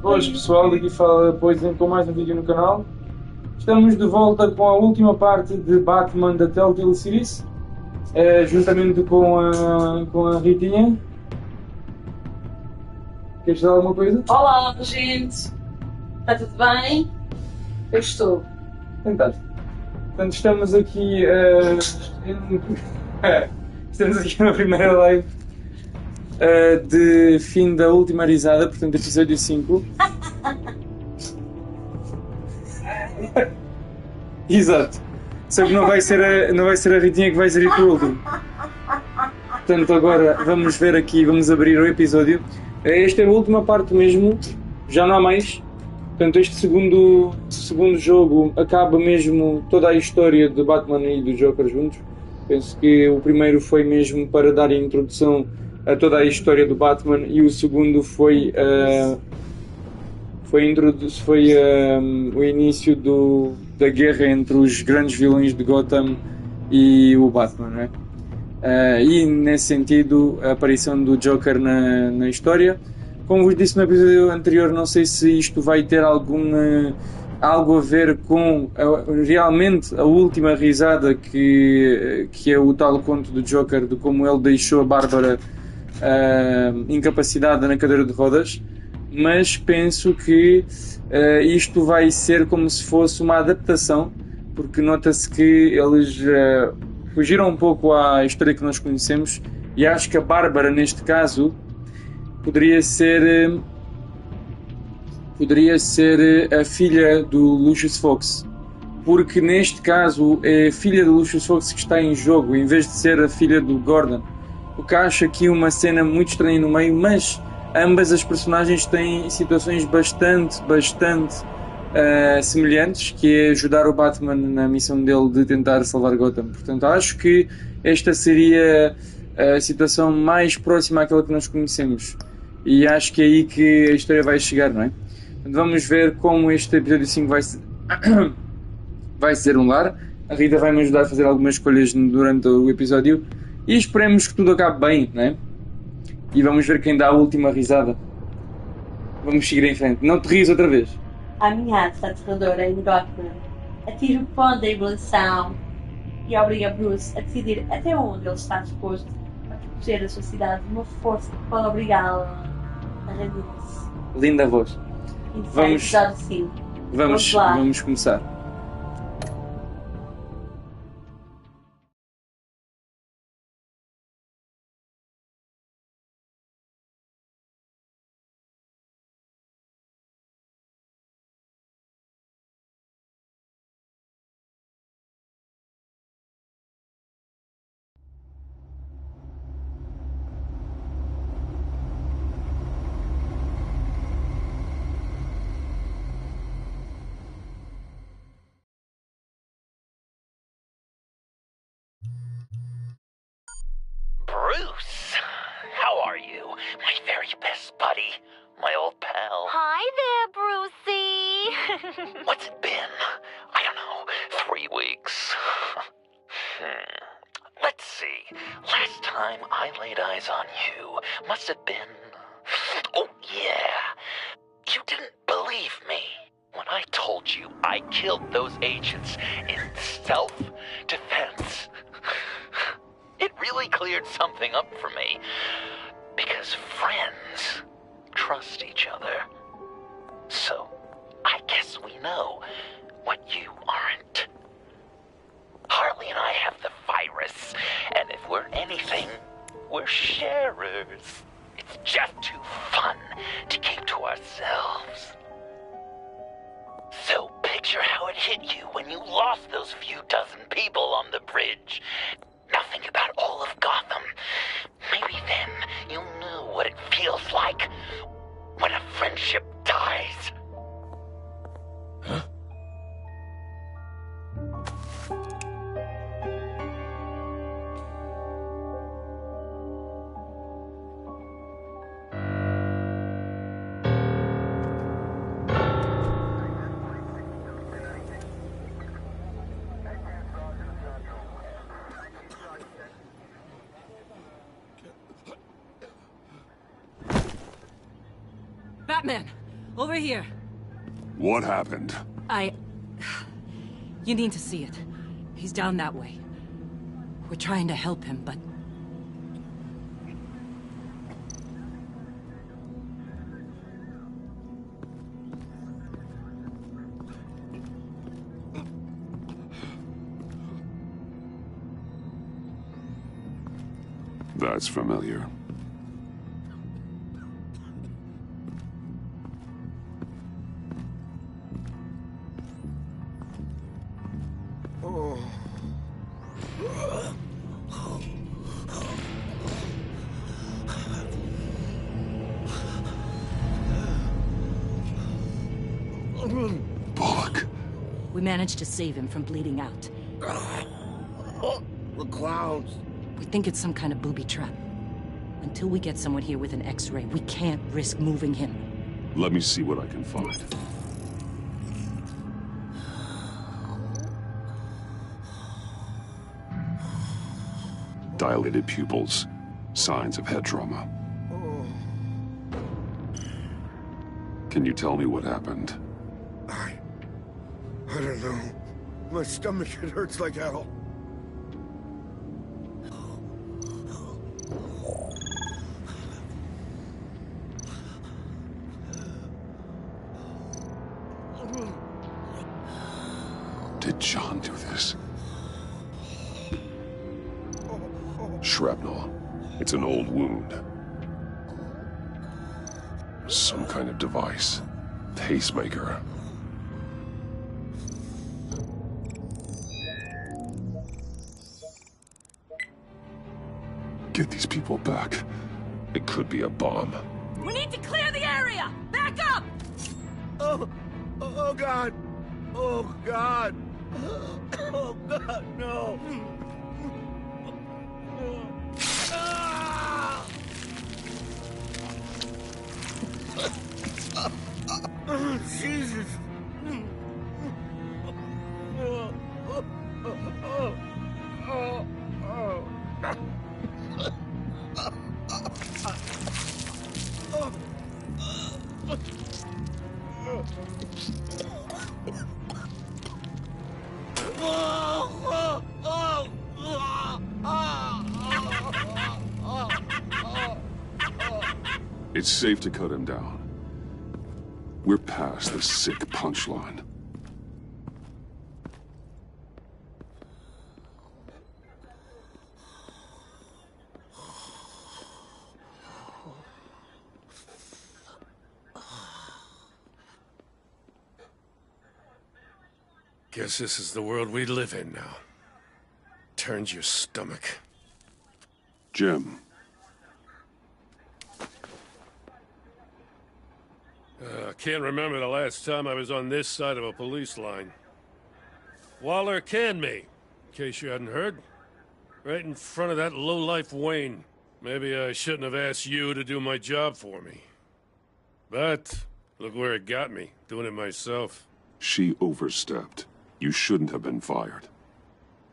Boas pessoal, daqui fala Poison com mais um vídeo no canal. Estamos de volta com a última parte de Batman da Telltale Series, juntamente com a Ritinha. Queres dizer alguma coisa? Olá, gente! Está tudo bem? Eu estou. Fantástico. Portanto, estamos aqui, estamos aqui na primeira live de fim da última risada, portanto, episódio 5. Exato. Só que não vai ser a Ritinha que vai ser por último. Portanto, agora vamos ver aqui, vamos abrir o episódio. Esta é a última parte mesmo, já não há mais. Portanto, este segundo jogo acaba mesmo toda a história de Batman e do Joker juntos. Penso que o primeiro foi mesmo para dar a introdução a toda a história do Batman e o segundo foi o início da guerra entre os grandes vilões de Gotham e o Batman, não é? E nesse sentido a aparição do Joker na história. Como vos disse no episódio anterior, não sei se isto vai ter algo a ver com realmente a última risada que é o tal conto do Joker, de como ele deixou a Bárbara incapacitada na cadeira de rodas, mas penso que isto vai ser como se fosse uma adaptação, porque nota-se que eles fugiram um pouco à história que nós conhecemos, e acho que a Bárbara neste caso poderia ser a filha do Lucius Fox, porque neste caso é a filha do Lucius Fox que está em jogo, em vez de ser a filha do Gordon. O que acho aqui uma cena muito estranha no meio, mas ambas as personagens têm situações bastante semelhantes, que é ajudar o Batman na missão dele de tentar salvar Gotham. Portanto, acho que esta seria a situação mais próxima àquela que nós conhecemos. E acho que é aí que a história vai chegar, não é? Portanto, vamos ver como este episódio 5 vai ser um lar. A Rita vai me ajudar a fazer algumas escolhas durante o episódio. E esperemos que tudo acabe bem, não é? E vamos ver quem dá a última risada. Vamos seguir em frente. Não te rias outra vez. A ameaça aterradora em Gotham atinge o ponto da ebulição e obriga Bruce a decidir até onde ele está disposto a proteger a sua cidade de uma força que pode obrigá-la a render-se. Linda voz. Vamos lá. Vamos começar. Bruce, how are you? My very best buddy, my old pal. Hi there, Brucey. What's it been? I don't know, 3 weeks. Let's see. Last time I laid eyes on you must have been... Oh, yeah. You didn't believe me when I told you I killed those agents in self-defense. It really cleared something up for me, because friends trust each other. So, I guess we know what you aren't. Harley and I have the virus, and if we're anything, we're sharers. It's just too fun to keep to ourselves. So, picture how it hit you when you lost those few dozen people on the bridge. Now think about all of Gotham. Maybe then you'll know what it feels like when a friendship dies. Huh? Batman! Over here. What happened? You need to see it. He's down that way. We're trying to help him, but... That's familiar. Bullock. We managed to save him from bleeding out. The clouds. We think it's some kind of booby trap. Until we get someone here with an X-ray, we can't risk moving him. Let me see what I can find. Dilated pupils. Signs of head trauma. Can you tell me what happened? I don't know. My stomach, it hurts like hell. Did John do this? Shrapnel. It's an old wound. Some kind of device. Pacemaker. Get these people back. It could be a bomb. We need to clear the area! Back up! Oh God! Oh God! Oh God, no! Oh, Jesus! It's safe to cut him down. We're past the sick punchline. Guess this is the world we live in now. Turns your stomach. Jim. I can't remember the last time I was on this side of a police line. Waller canned me, in case you hadn't heard. Right in front of that lowlife Wayne. Maybe I shouldn't have asked you to do my job for me. But, look where it got me, doing it myself. She overstepped. You shouldn't have been fired.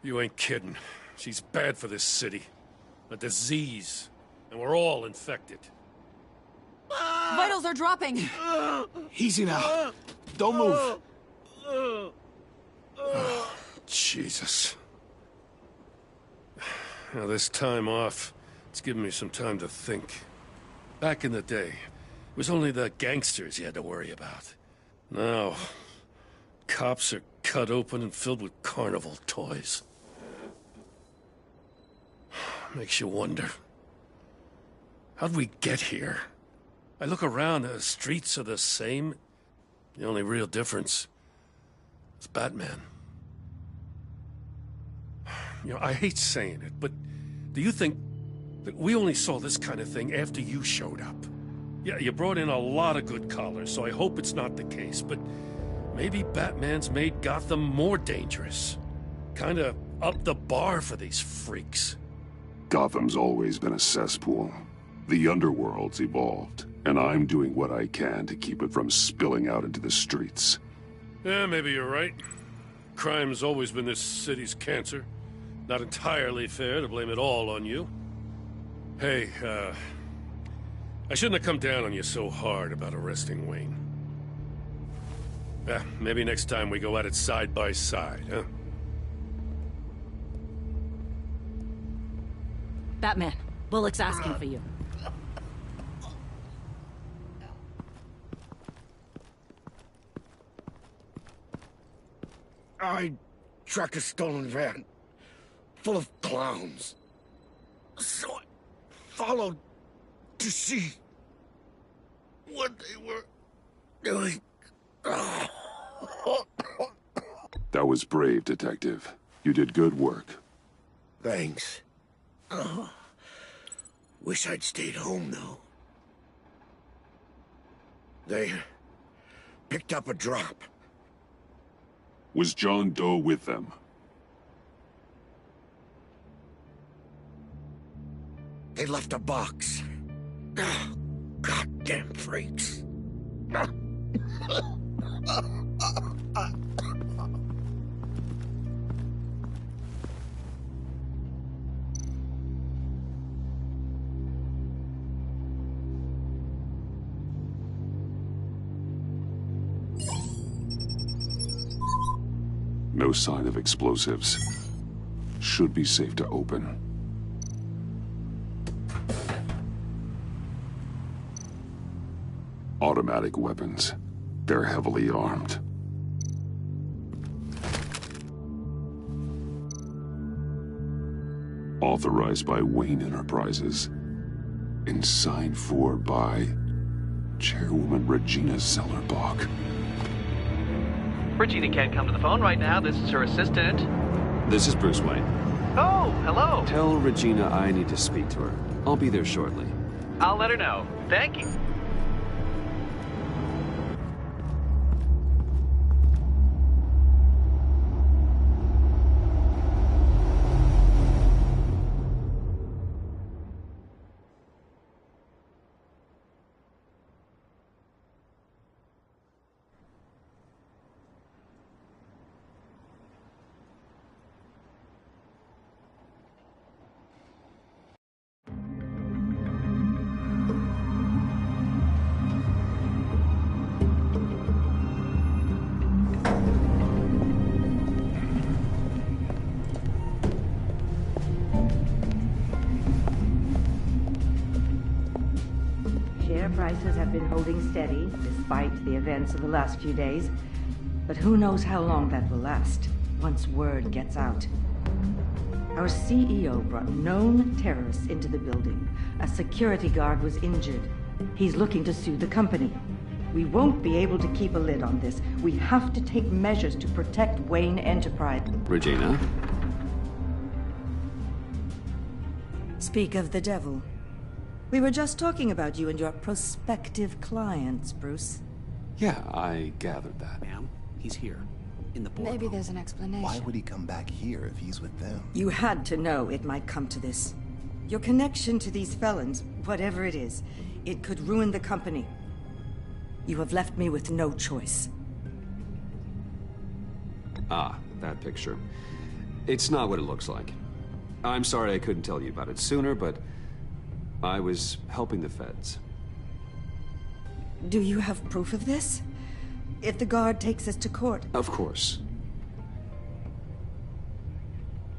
You ain't kidding. She's bad for this city. A disease. And we're all infected. Vitals are dropping! Easy now. Don't move. Jesus. Now, this time off, it's given me some time to think. Back in the day, it was only the gangsters you had to worry about. Now, cops are cut open and filled with carnival toys. Makes you wonder. How'd we get here? I look around, the streets are the same. The only real difference is Batman. You know, I hate saying it, but do you think that we only saw this kind of thing after you showed up? Yeah, you brought in a lot of good collars, so I hope it's not the case, but maybe Batman's made Gotham more dangerous. Kinda upped the bar for these freaks. Gotham's always been a cesspool. The underworld's evolved, and I'm doing what I can to keep it from spilling out into the streets. Yeah, maybe you're right. Crime's always been this city's cancer. Not entirely fair to blame it all on you. Hey, I shouldn't have come down on you so hard about arresting Wayne. Yeah, maybe next time we go at it side by side, huh? Batman, Bullock's asking for you. I tracked a stolen van full of clowns. So I followed to see what they were doing. That was brave, Detective. You did good work. Thanks. Wish I'd stayed home, though. They picked up a drop. Was John Doe with them? They left a box. Goddamn freaks. No sign of explosives. Should be safe to open. Automatic weapons. They're heavily armed. Authorized by Wayne Enterprises. And signed for by Chairwoman Regina Zellerbach. Regina can't come to the phone right now. This is her assistant. This is Bruce Wayne. Oh, hello. Tell Regina I need to speak to her. I'll be there shortly. I'll let her know. Thank you. Share prices have been holding steady despite the events of the last few days. But who knows how long that will last once word gets out. Our CEO brought known terrorists into the building. A security guard was injured. He's looking to sue the company. We won't be able to keep a lid on this. We have to take measures to protect Wayne Enterprise. Regina? Speak of the devil. We were just talking about you and your prospective clients, Bruce. Yeah, I gathered that. Ma'am, he's here. In the boardroom. Maybe there's an explanation. Why would he come back here if he's with them? You had to know it might come to this. Your connection to these felons, whatever it is, it could ruin the company. You have left me with no choice. Ah, that picture. It's not what it looks like. I'm sorry I couldn't tell you about it sooner, but I was helping the feds. Do you have proof of this? If the guard takes us to court? Of course.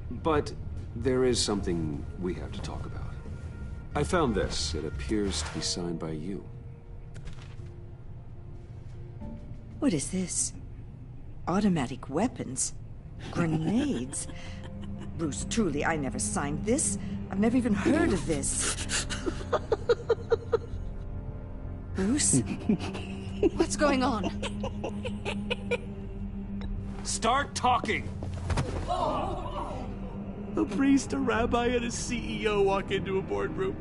But there is something we have to talk about. I found this. It appears to be signed by you. What is this? Automatic weapons? Grenades? Bruce, truly, I never signed this. I've never even heard of this. Bruce? What's going on? Start talking! A priest, a rabbi, and a CEO walk into a boardroom.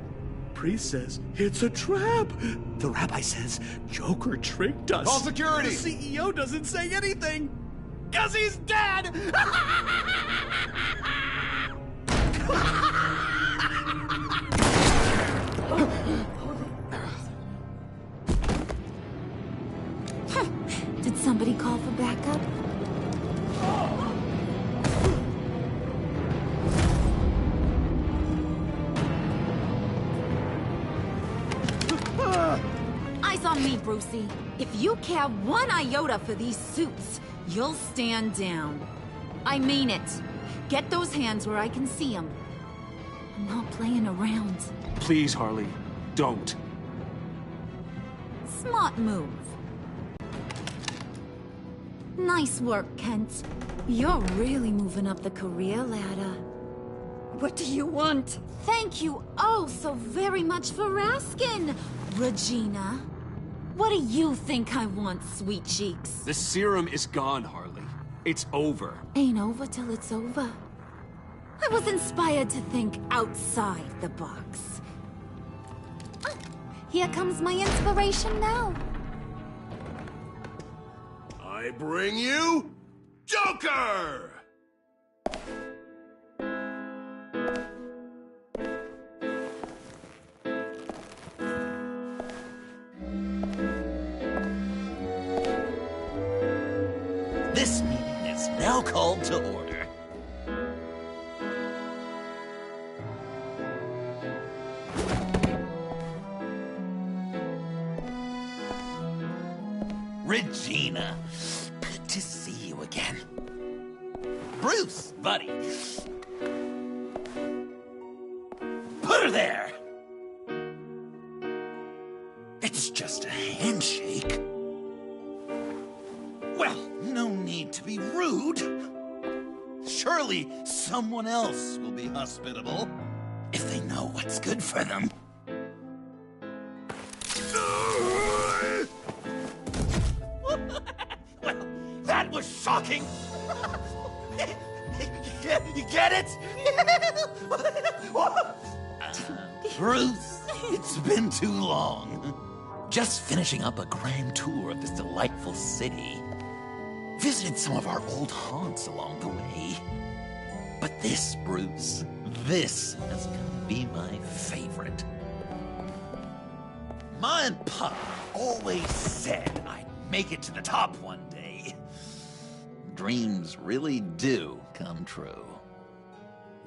Priest says, it's a trap. The rabbi says, Joker tricked us. Call security! The CEO doesn't say anything, because he's dead! Did somebody call for backup? I eyes on me, Brucey. If you care one iota for these suits, you'll stand down. I mean it. Get those hands where I can see them. I'm not playing around. Please, Harley, don't. Smart move. Nice work, Kent. You're really moving up the career ladder. What do you want? Thank you oh so very much for asking, Regina. What do you think I want, sweet cheeks? The serum is gone, Harley. It's over. Ain't over till it's over. I was inspired to think outside the box. Oh, here comes my inspiration now. I bring you Joker! This meeting is now called to order. Regina, good to see you again. Bruce, buddy. Put her there! It's just a handshake. Well, no need to be rude. Surely someone else will be hospitable if they know what's good for them. Well, that was shocking. You get it? Bruce, it's been too long. Just finishing up a grand tour of this delightful city. Visited some of our old haunts along the way. But this, Bruce, this is gonna be my favorite. Ma and Pa always said I'd make it to the top one day. Dreams really do come true.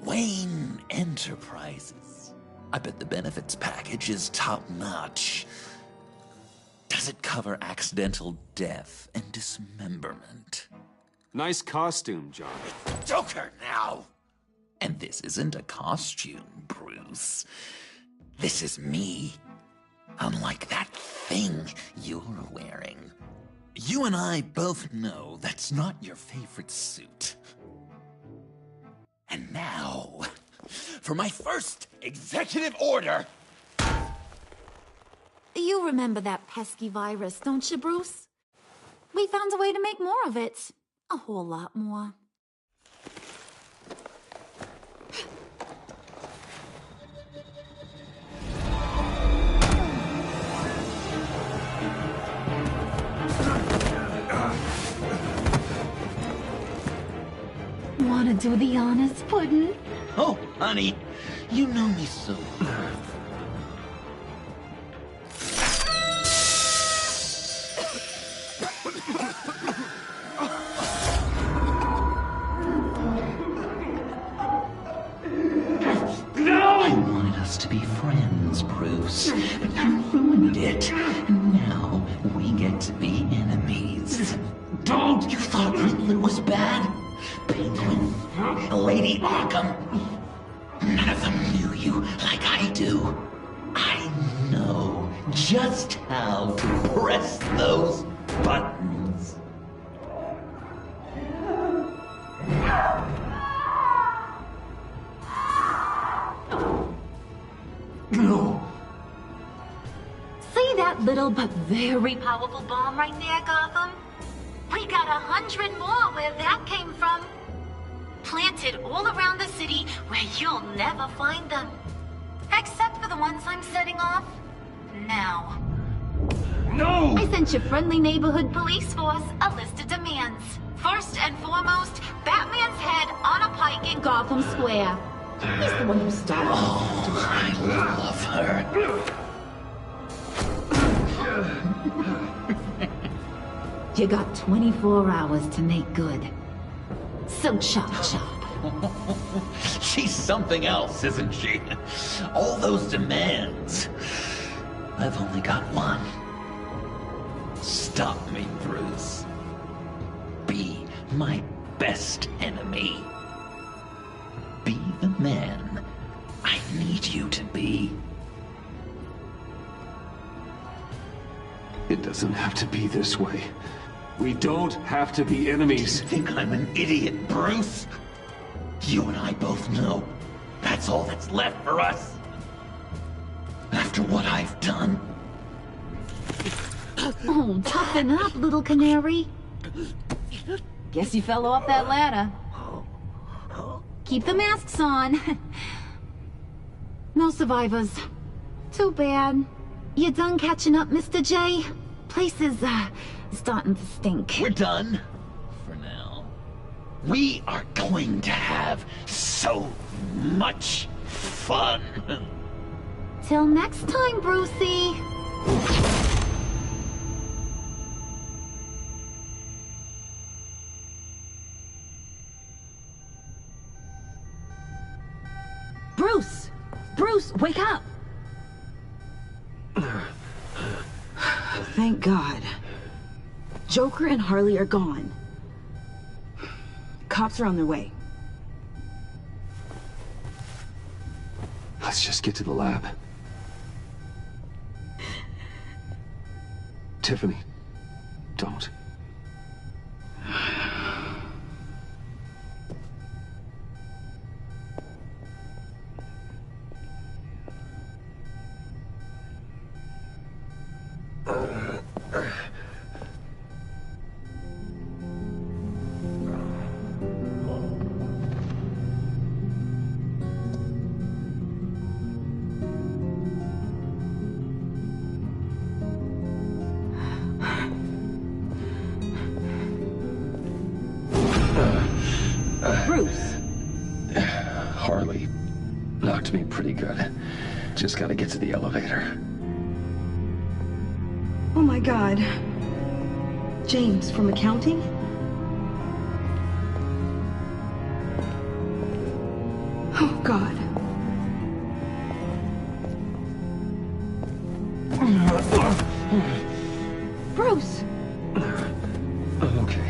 Wayne Enterprises. I bet the benefits package is top-notch. Does it cover accidental death and dismemberment? Nice costume, John. It's the Joker now! And this isn't a costume, Bruce. This is me. Unlike that thing you're wearing. You and I both know that's not your favorite suit. And now, for my first executive order. You remember that pesky virus, don't you, Bruce? We found a way to make more of it. A whole lot more. Want to do the honors, Puddin'? Oh, honey, you know me so well. I wanted us to be friends, Bruce, but you ruined it. And now we get to be enemies. Don't! You thought Riddler was bad? Penguin, Lady Arkham. None of them knew you like I do. I know just how to press those buttons. No. See that little but very powerful bomb right there, Gotham? We got 100 more where that came from. Planted all around the city where you'll never find them. Except for the ones I'm setting off now. No! I sent your friendly neighborhood police force a list of demands. First and foremost, Batman's head on a pike in Gotham Square. He's the one who started. Oh, I love her. You got 24 hours to make good. So chop chop. She's something else, isn't she? All those demands. I've only got one. stop me, Bruce. Be my best enemy. Be the man I need you to be. It doesn't have to be this way. We don't have to be enemies. You think I'm an idiot, Bruce? You and I both know that's all that's left for us. After what I've done. Oh, toughen up, little canary. Guess you fell off that ladder. Keep the masks on. No survivors. Too bad. You done catching up, Mr. J? Place is, starting to stink. We're done. For now. We are going to have so much fun. Till next time, Brucey. Bruce! Bruce, wake up! Thank God. Joker and Harley are gone. Cops are on their way. Let's just get to the lab. Tiffany, don't. Bruce! Harley knocked me pretty good. Just gotta get to the elevator. Oh my God. James from accounting? Oh God. Bruce! Okay.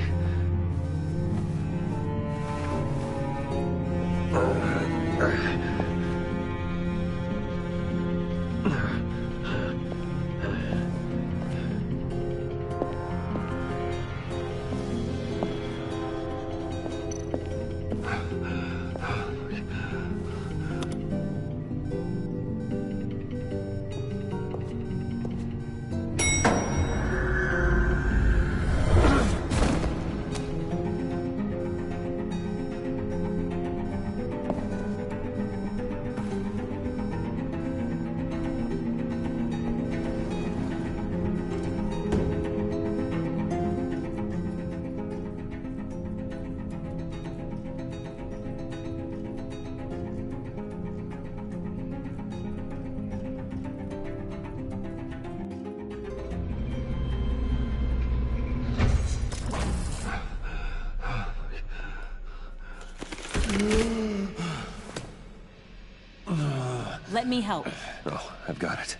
Let me help. Oh, I've got it.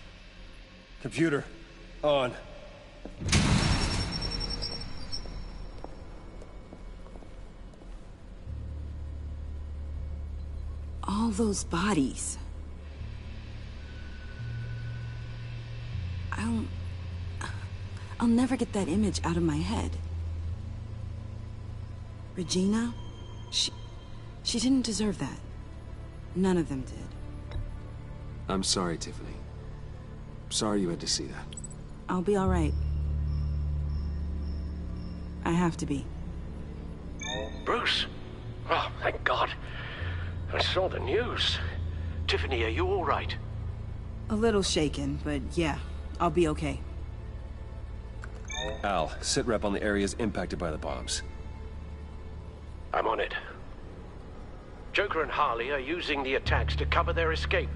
Computer, on. All those bodies. I'll never get that image out of my head. Regina, she didn't deserve that. None of them did. I'm sorry, Tiffany. Sorry you had to see that. I'll be all right. I have to be. Bruce? Oh, thank God. I saw the news. Tiffany, are you all right? A little shaken, but yeah, I'll be okay. Al, sit rep on the areas impacted by the bombs. I'm on it. Joker and Harley are using the attacks to cover their escape.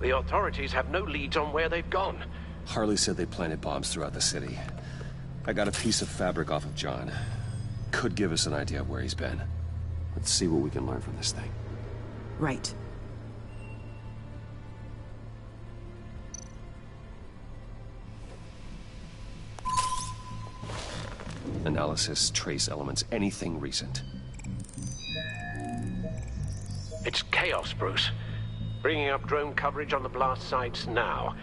The authorities have no leads on where they've gone. Harley said they planted bombs throughout the city. I got a piece of fabric off of John. Could give us an idea of where he's been. Let's see what we can learn from this thing. Right. Analysis, trace elements, anything recent. It's chaos, Bruce. Bringing up drone coverage on the blast sites now.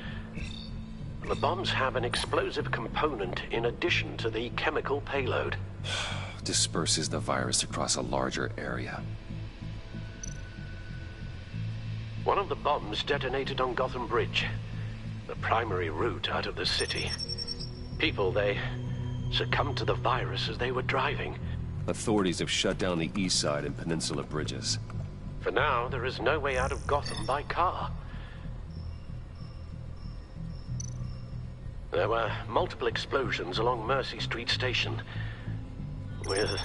The bombs have an explosive component in addition to the chemical payload. Disperses the virus across a larger area. One of the bombs detonated on Gotham Bridge, the primary route out of the city. People, they succumbed to the virus as they were driving. Authorities have shut down the east side and peninsula bridges. For now, there is no way out of Gotham by car. There were multiple explosions along Mercy Street Station, with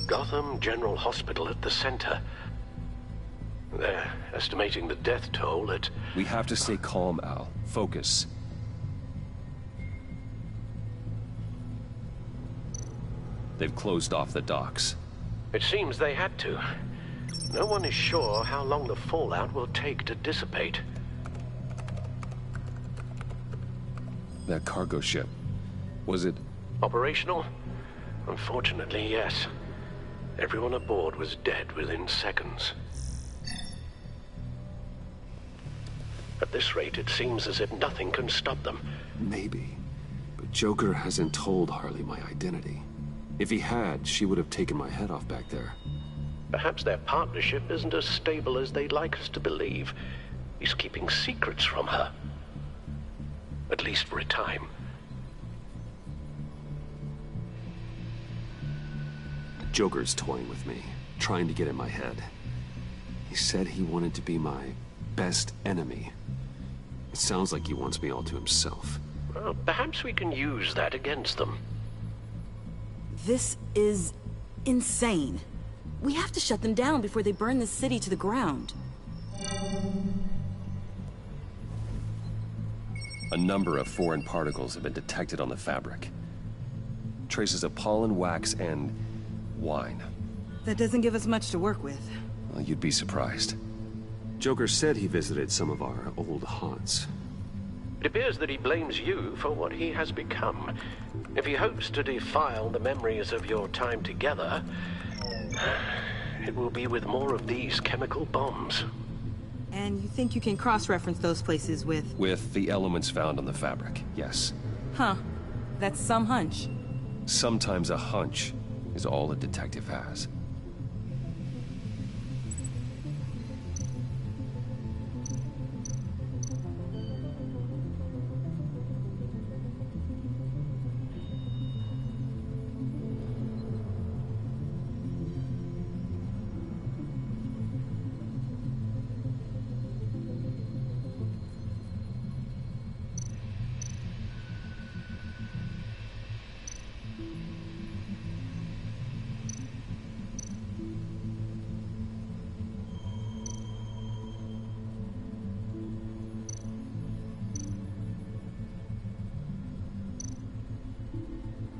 Gotham General Hospital at the center. They're estimating the death toll at... We have to stay calm, Al. Focus. They've closed off the docks. It seems they had to. No one is sure how long the fallout will take to dissipate. That cargo ship, was it... Operational? Unfortunately, yes. Everyone aboard was dead within seconds. At this rate, it seems as if nothing can stop them. Maybe. But Joker hasn't told Harley my identity. If he had, she would have taken my head off back there. Perhaps their partnership isn't as stable as they'd like us to believe. He's keeping secrets from her. At least for a time. Joker's toying with me, trying to get in my head. He said he wanted to be my best enemy. It sounds like he wants me all to himself. Well, perhaps we can use that against them. This is insane. We have to shut them down before they burn the city to the ground. A number of foreign particles have been detected on the fabric. Traces of pollen, wax, and wine. That doesn't give us much to work with. Well, you'd be surprised. Joker said he visited some of our old haunts. It appears that he blames you for what he has become. If he hopes to defile the memories of your time together, it will be with more of these chemical bombs. And you think you can cross-reference those places with... With the elements found on the fabric, yes. Huh. That's some hunch. Sometimes a hunch is all a detective has.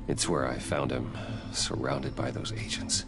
It's where I found him, surrounded by those agents.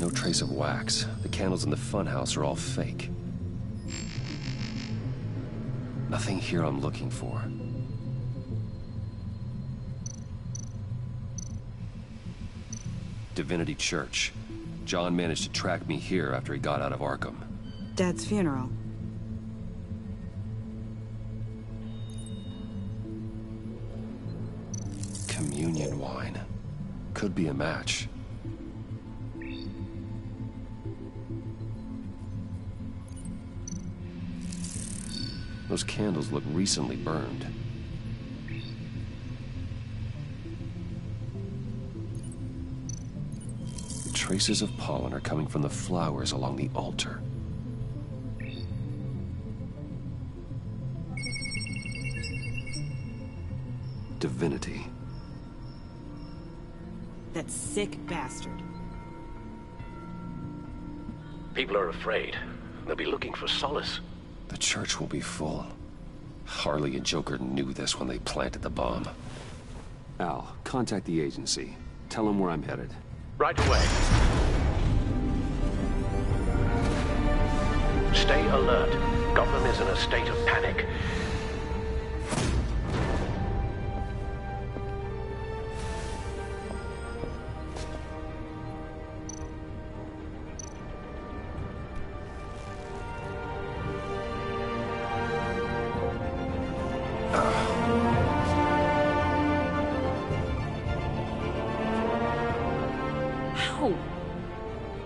No trace of wax. The candles in the funhouse are all fake. Nothing here I'm looking for. Divinity Church. John managed to track me here after he got out of Arkham. Dad's funeral. Communion wine. Could be a match. Those candles look recently burned. The traces of pollen are coming from the flowers along the altar. Divinity. That sick bastard. People are afraid. They'll be looking for solace. The church will be full. Harley and Joker knew this when they planted the bomb. Al, contact the agency. Tell them where I'm headed. Right away. Stay alert. Gotham is in a state of panic.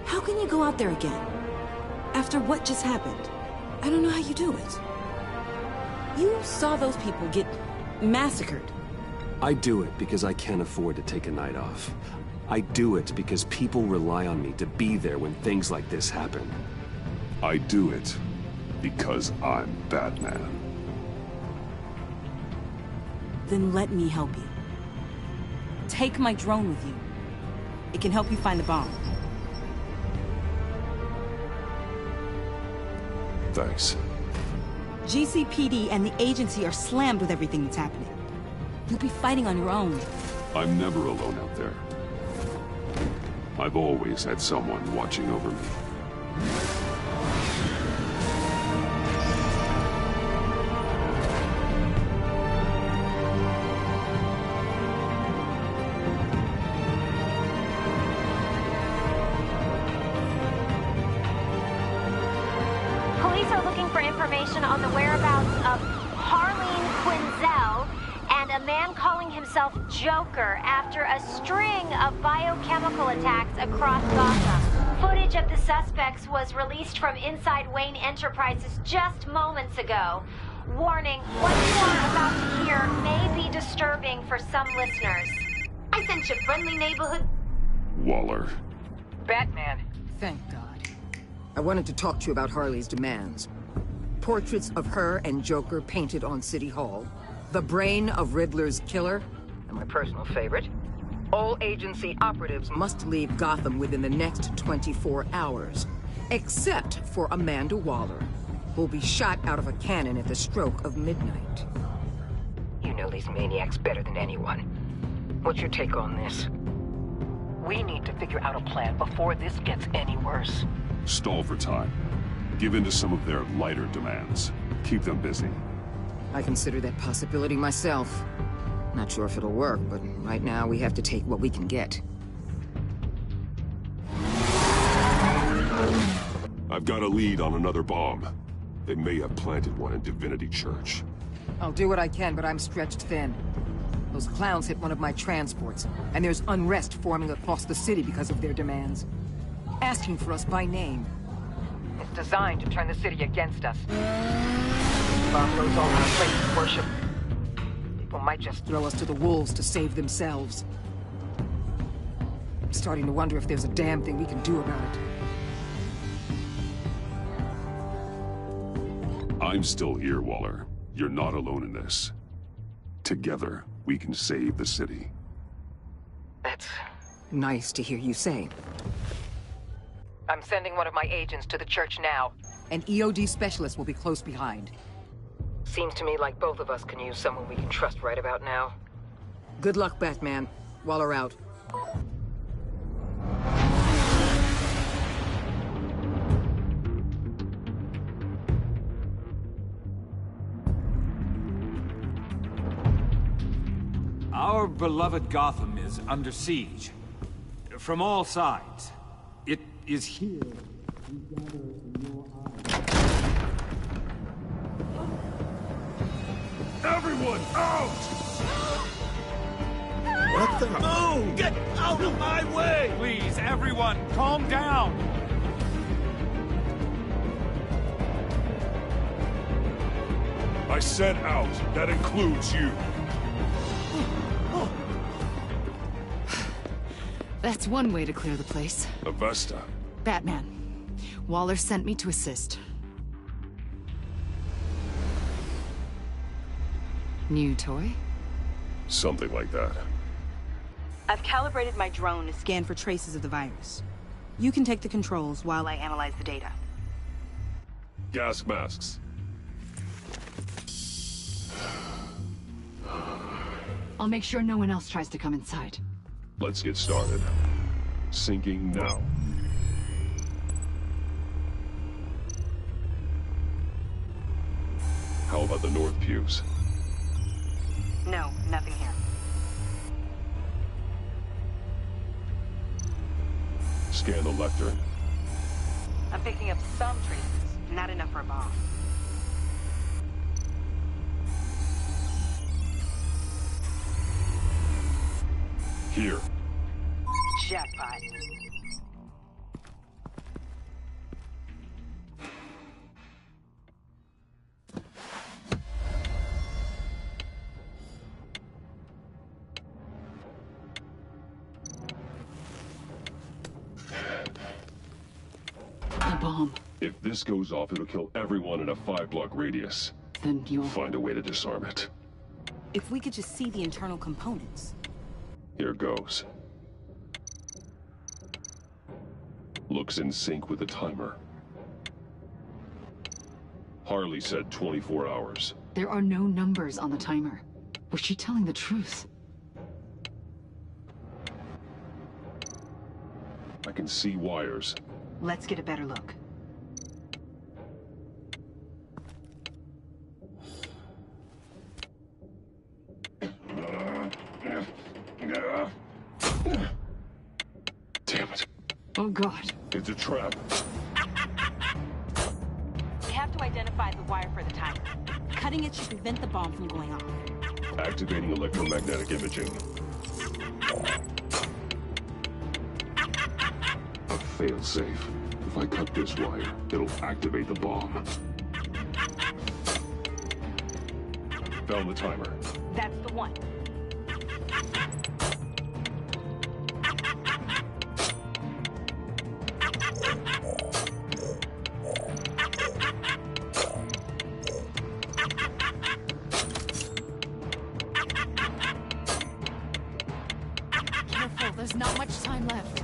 How can you go out there again? After what just happened? I don't know how you do it. You saw those people get massacred. I do it because I can't afford to take a night off. I do it because people rely on me to be there when things like this happen. I do it because I'm Batman. Then let me help you. Take my drone with you. It can help you find the bomb. Thanks. GCPD and the agency are slammed with everything that's happening. You'll be fighting on your own. I'm never alone out there. I've always had someone watching over me. Police are looking for information on the whereabouts of Harleen Quinzel and a man calling himself Joker after a string of biochemical attacks across Gotham. Footage of the suspects was released from inside Wayne Enterprises just moments ago. Warning, what you are about to hear may be disturbing for some listeners. I sent you friendly neighborhood... Waller. Batman. Thank God. I wanted to talk to you about Harley's demands. Portraits of her and Joker painted on City Hall. The brain of Riddler's killer, and my personal favorite. All agency operatives must leave Gotham within the next 24 hours. Except for Amanda Waller, who'll be shot out of a cannon at the stroke of midnight. You know these maniacs better than anyone. What's your take on this? We need to figure out a plan before this gets any worse. Stall for time. Give in to some of their lighter demands. Keep them busy. I consider that possibility myself. Not sure if it'll work, but right now we have to take what we can get. I've got a lead on another bomb. They may have planted one in Divinity Church. I'll do what I can, but I'm stretched thin. Those clowns hit one of my transports, and there's unrest forming across the city because of their demands. Asking for us by name. It's designed to turn the city against us. Bomb goes all over places of worship. People might just throw us to the wolves to save themselves. I'm starting to wonder if there's a damn thing we can do about it. I'm still here, Waller. You're not alone in this. Together, we can save the city. That's nice to hear you say. I'm sending one of my agents to the church now. An EOD specialist will be close behind. Seems to me like both of us can use someone we can trust right about now. Good luck, Batman. Waller out. Our beloved Gotham is under siege. From all sides. It is here we gather in your eyes. Everyone, out! What the? Move! Get out of my way! Please, everyone, calm down! I said out. That includes you. That's one way to clear the place. Avesta. Batman. Waller sent me to assist. New toy? Something like that. I've calibrated my drone to scan for traces of the virus. You can take the controls while I analyze the data. Gas masks. I'll make sure no one else tries to come inside. Let's get started. Syncing now. How about the north pews? No, nothing here. Scan the lectern. I'm picking up some traces, not enough for a bomb. Here. Jackpot. The bomb. If this goes off, it'll kill everyone in a 5-block radius. Then you'll find a way to disarm it. If we could just see the internal components. Here goes. Looks in sync with the timer. Harley said 24 hours. There are no numbers on the timer. Was she telling the truth? I can see wires. Let's get a better look. Damn it. Oh God. It's a trap. We have to identify the wire for the timer. Cutting it should prevent the bomb from going off. Activating electromagnetic imaging. A failsafe. If I cut this wire, it'll activate the bomb. Found the timer. That's the one. Careful, there's not much time left.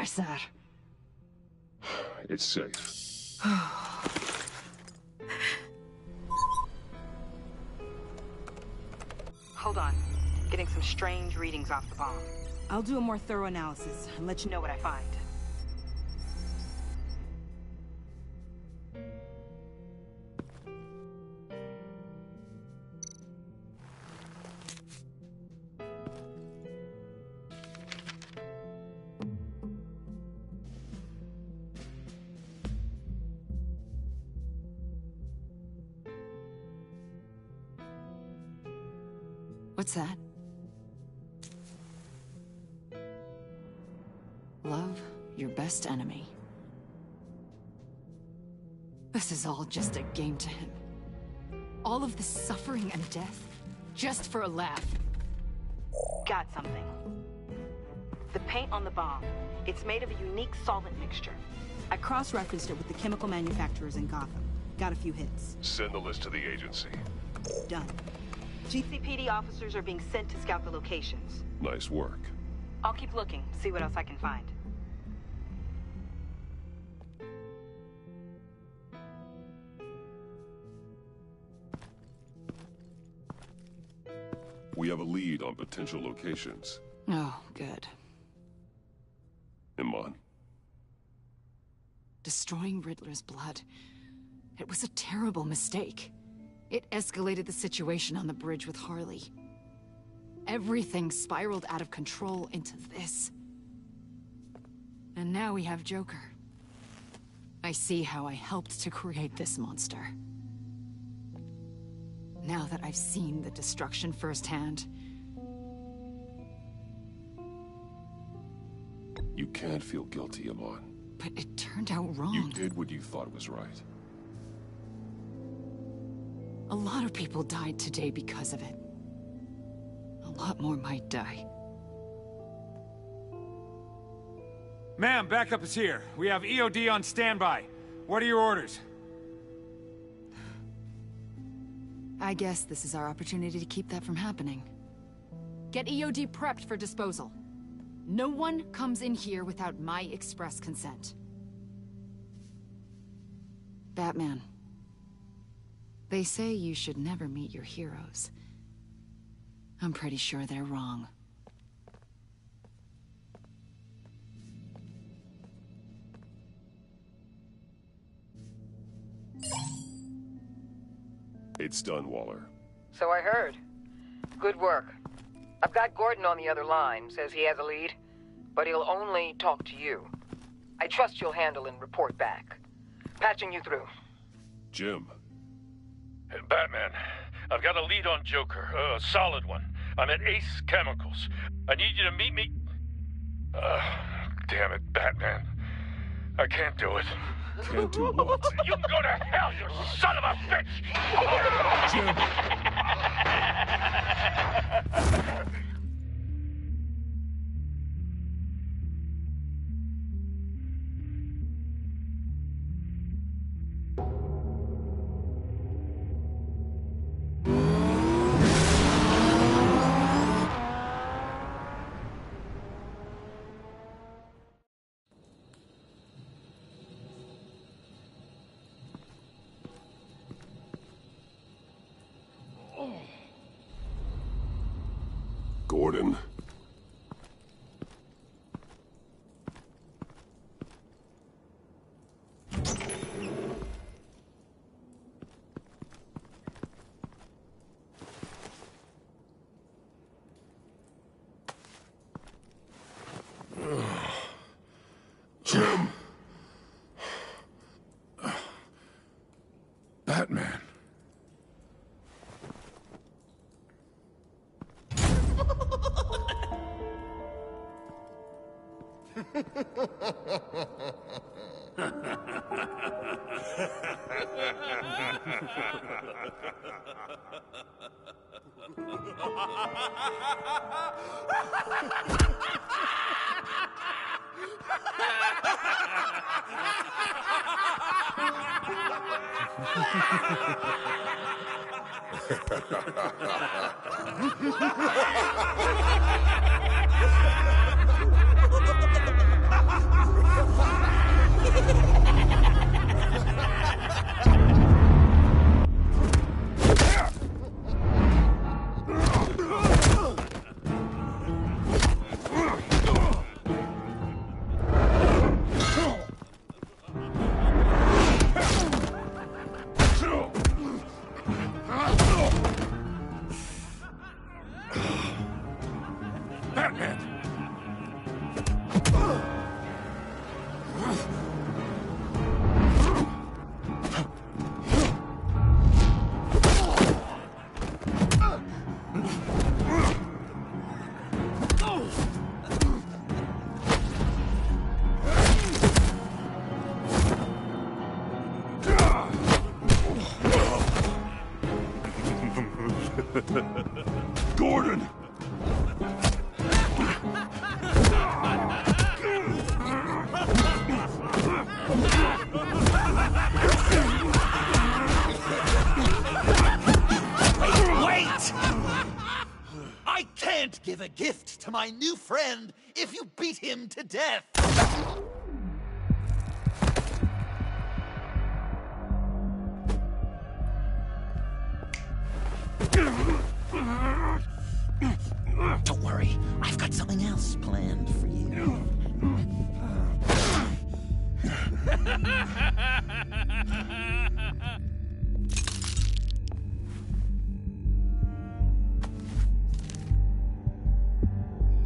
Sir. It's safe. Hold on. Getting some strange readings off the bomb. I'll do a more thorough analysis and let you know what I find. What's that? Love your best enemy. This is all just a game to him. All of this suffering and death, just for a laugh. Got something. The paint on the bomb. It's made of a unique solvent mixture. I cross-referenced it with the chemical manufacturers in Gotham. Got a few hits. Send the list to the agency. Done. GCPD officers are being sent to scout the locations. Nice work. I'll keep looking, see what else I can find. We have a lead on potential locations. Oh, good. Iman. Destroying Riddler's blood. It was a terrible mistake. It escalated the situation on the bridge with Harley. Everything spiraled out of control into this. And now we have Joker. I see how I helped to create this monster. Now that I've seen the destruction firsthand... You can't feel guilty, Iman. But it turned out wrong. You did what you thought was right. A lot of people died today because of it. A lot more might die. Ma'am, backup is here. We have EOD on standby. What are your orders? I guess this is our opportunity to keep that from happening. Get EOD prepped for disposal. No one comes in here without my express consent. Batman. They say you should never meet your heroes. I'm pretty sure they're wrong. It's done, Waller. So I heard. Good work. I've got Gordon on the other line, says he has a lead, but he'll only talk to you. I trust you'll handle and report back. Patching you through. Jim. Batman, I've got a lead on Joker, a solid one. I'm at Ace Chemicals. I need you to meet me... damn it, Batman. I can't do it. Can't do what? You can go to hell, you son of a bitch! Jim! Gordon. Jim. Batman. Gordon! Wait! I can't give a gift to my new friend if you beat him to death! Don't worry, I've got something else planned for you.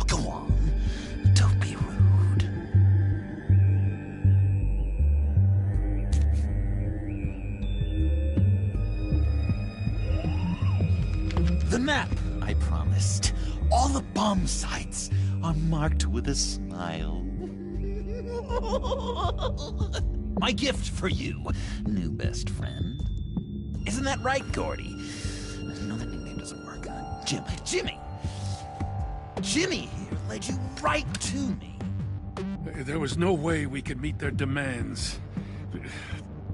Go on, don't be rude. The map I promised. All the bomb sites are marked with a smile. My gift for you, new best friend. Isn't that right, Gordy? No, that nickname doesn't work. Jimmy! Jimmy here led you right to me. There was no way we could meet their demands.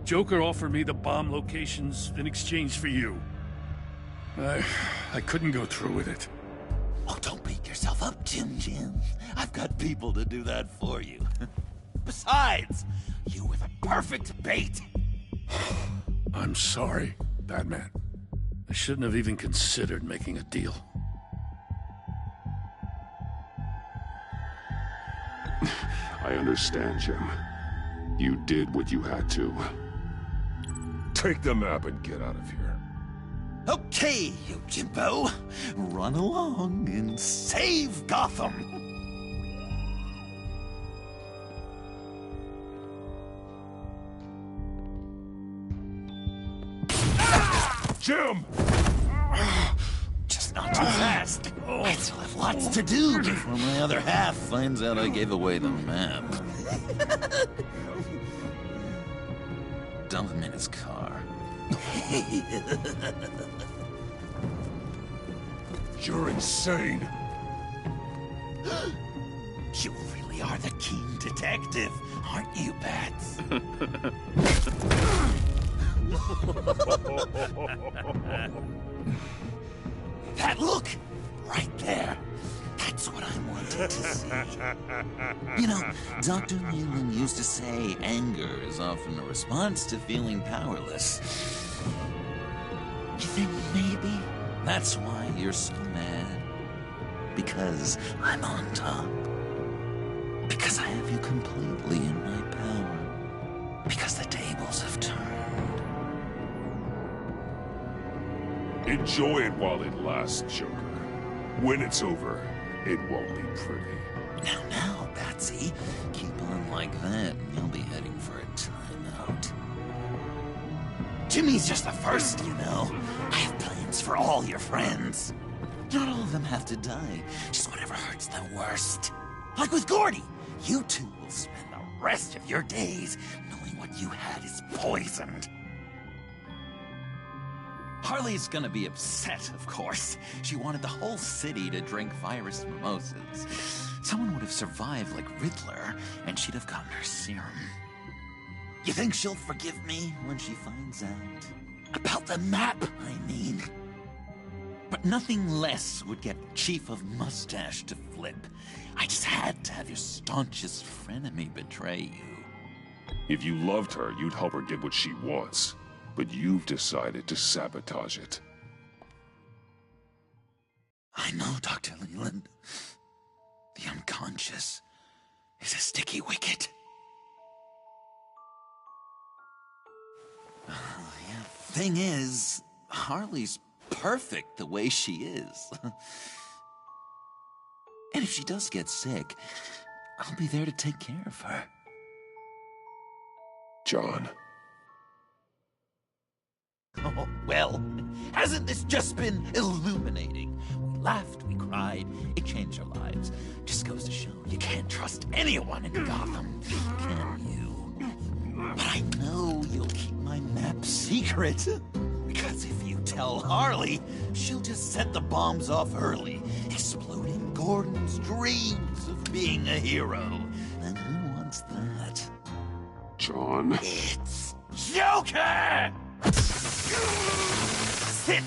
Joker offered me the bomb locations in exchange for you. I couldn't go through with it. Oh, don't beat yourself up, Jim. I've got people to do that for you. Besides, you were the perfect bait. I'm sorry, Batman. I shouldn't have even considered making a deal. I understand, Jim. You did what you had to. Take the map and get out of here. Okay, you Jimbo. Run along and save Gotham. Jim! Just not too fast. I still have lots to do before my other half finds out I gave away the map. Dump him in his car. You're insane. You really are the keen detective, aren't you, Bats? That look! Right there. That's what I wanted to see. You know, Dr. Leland used to say anger is often a response to feeling powerless. You think maybe that's why you're so mad? Because I'm on top. Because I have you completely in my power. Because the tables have turned. Enjoy it while it lasts, Joker. When it's over, it won't be pretty. Now, Batsy, keep on like that and you'll be heading for a timeout. Jimmy's just the first, you know. I have plans for all your friends. Not all of them have to die, just whatever hurts them worst. Like with Gordy, you two will spend the rest of your days knowing what you had is poisoned. Harley's gonna be upset, of course. She wanted the whole city to drink virus mimosas. Someone would have survived like Riddler, and she'd have gotten her serum. You think she'll forgive me when she finds out? About the map, I mean. But nothing less would get Chief of Mustache to flip. I just had to have your staunchest frenemy betray you. If you loved her, you'd help her get what she wants. But you've decided to sabotage it. I know, Dr. Leland. The unconscious is a sticky wicket. Thing is, Harley's perfect the way she is. And if she does get sick, I'll be there to take care of her. John. Oh, well, hasn't this just been illuminating? We laughed, we cried, it changed our lives. Just goes to show you can't trust anyone in Gotham, can you? But I know you'll keep my map secret. Because if you tell Harley, she'll just set the bombs off early, exploding Gordon's dreams of being a hero. And who wants that? John. It's Joker! Sit!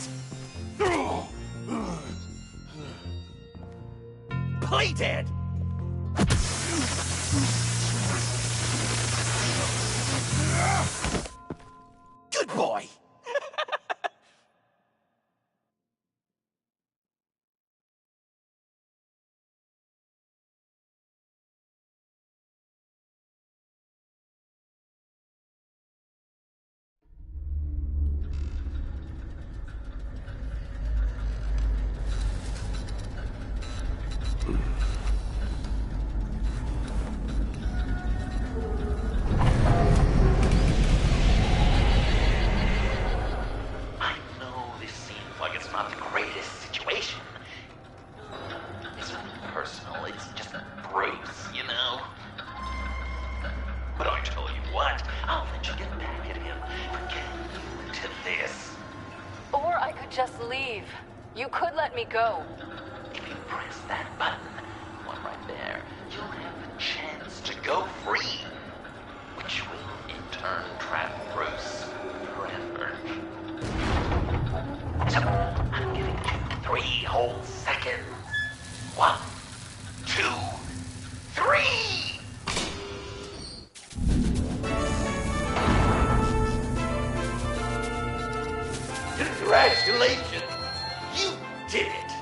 Play dead! Good boy! to this. Or I could just leave. You could let me go. If you press that button, one right there, you'll have a chance to go free. Which will, in turn, trap Bruce forever. So, I'm giving you 3 whole seconds. 1, 2, 3! Congratulations! You did it!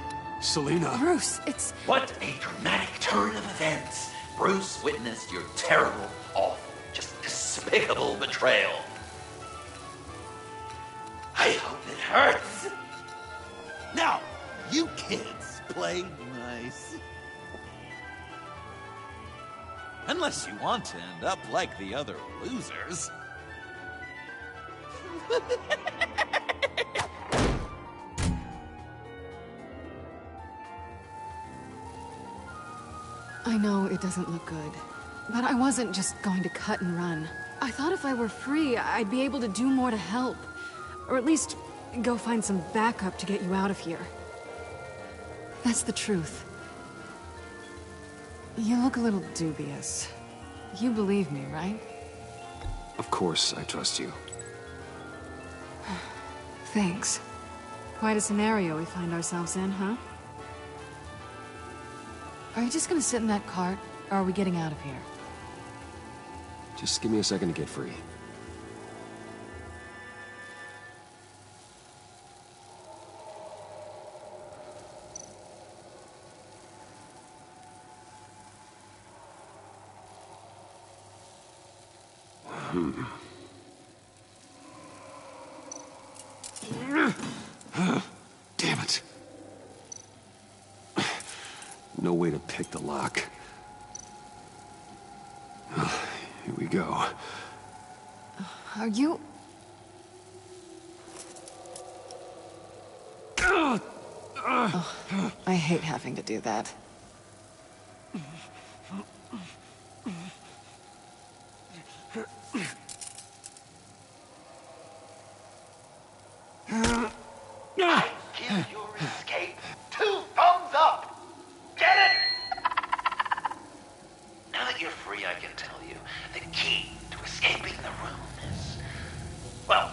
Selena. Bruce, it's... What a dramatic turn of events. Bruce witnessed your terrible, awful, just despicable betrayal. I hope it hurts. Now, you kids play nice. Unless you want to end up like the other losers. I know it doesn't look good, but I wasn't just going to cut and run. I thought if I were free, I'd be able to do more to help. Or at least go find some backup to get you out of here. That's the truth. You look a little dubious. You believe me, right? Of course, I trust you. Thanks. Quite a scenario we find ourselves in, huh? Are you just gonna sit in that cart, or are we getting out of here? Just give me a second to get free. Damn it. No way to pick the lock. Well, here we go. Are you... Oh, I hate having to do that. I give your escape 2 thumbs up! Get it? Now that you're free, I can tell you, the key to escaping the room is... Well,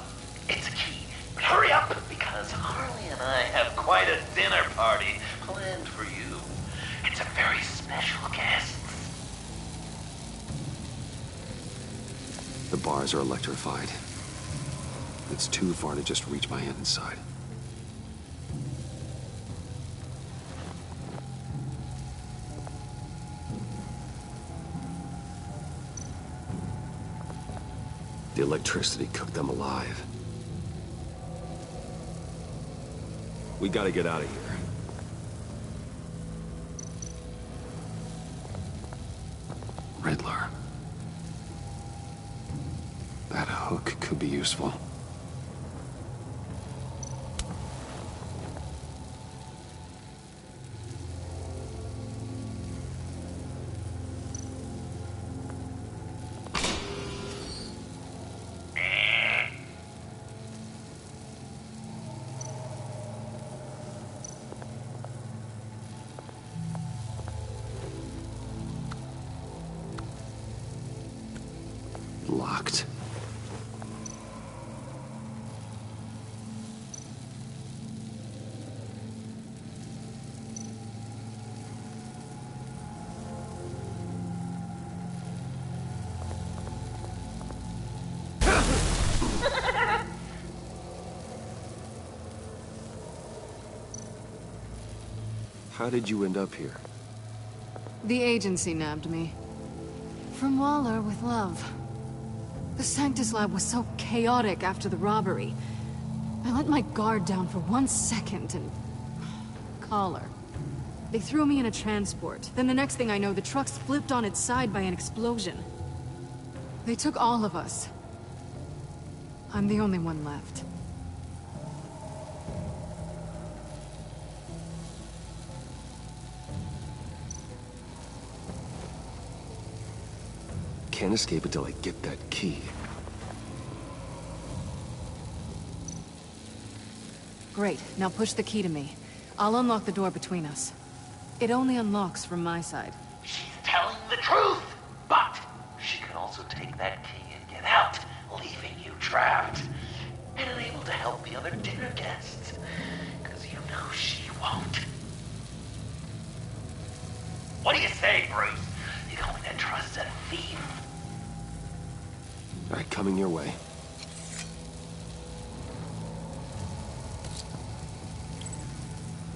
it's a key, but hurry up, because Harley and I have quite a dinner party planned for you. It's a very special guest. The bars are electrified. It's too far to just reach my hand inside. The electricity cooked them alive. We gotta get out of here. Riddler. That hook could be useful. Locked. How did you end up here? The agency nabbed me. From Waller with love. The Sanctus lab was so chaotic after the robbery. I let my guard down for 1 second and... collar. They threw me in a transport. Then the next thing I know, the truck's flipped on its side by an explosion. They took all of us. I'm the only one left. Can't escape until I get that key. Great. Now push the key to me. I'll unlock the door between us. It only unlocks from my side. She's telling the truth, but she could also take that key and get out, leaving you trapped, and unable to help the other dinner guests, because you know she won't. What do you say, Bruce? You going to trust a thief? All right, coming your way.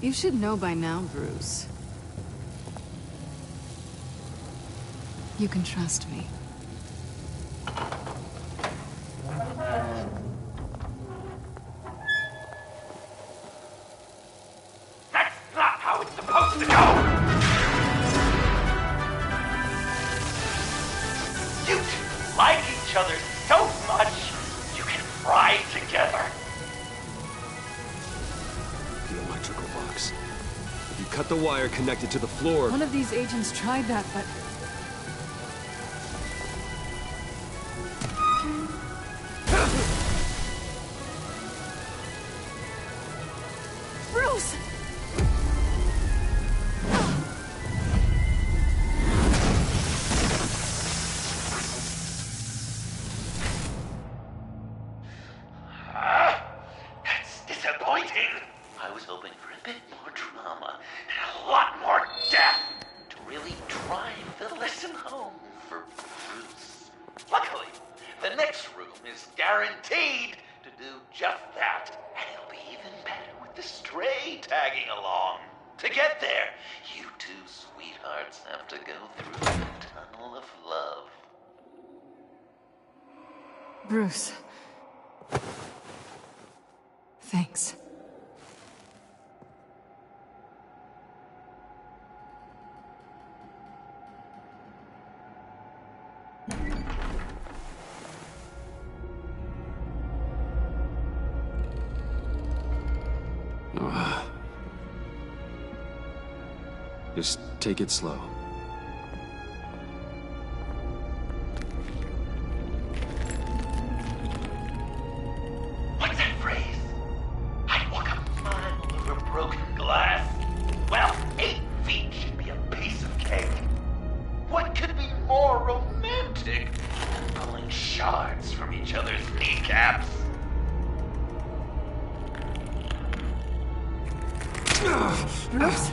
You should know by now, Bruce. You can trust me. That's not how it's supposed to go! You two like each other so much, you can fry together. The electrical box. If you cut the wire connected to the floor... One of these agents tried that, but... Bruce! That's disappointing. I was hoping for a bit more drama and a lot more death to really drive the lesson home for Bruce. Luckily, the next room is guaranteed to do just that, and it'll be even better with the stray tagging along. To get there, you two sweethearts have to go through the tunnel of love. Bruce. Thanks. Just take it slow. What's that phrase? I'd walk a mile over broken glass. Well, 8 feet should be a piece of cake. What could be more romantic than pulling shards from each other's kneecaps? Bruce?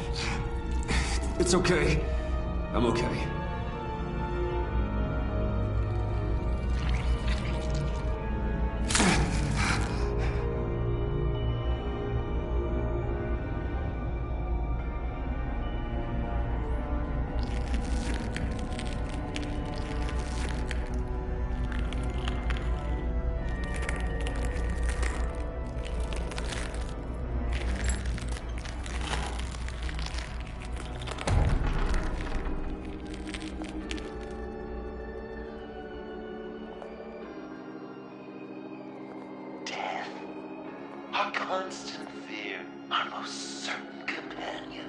It's okay. I'm okay. Our constant fear, our most certain companion.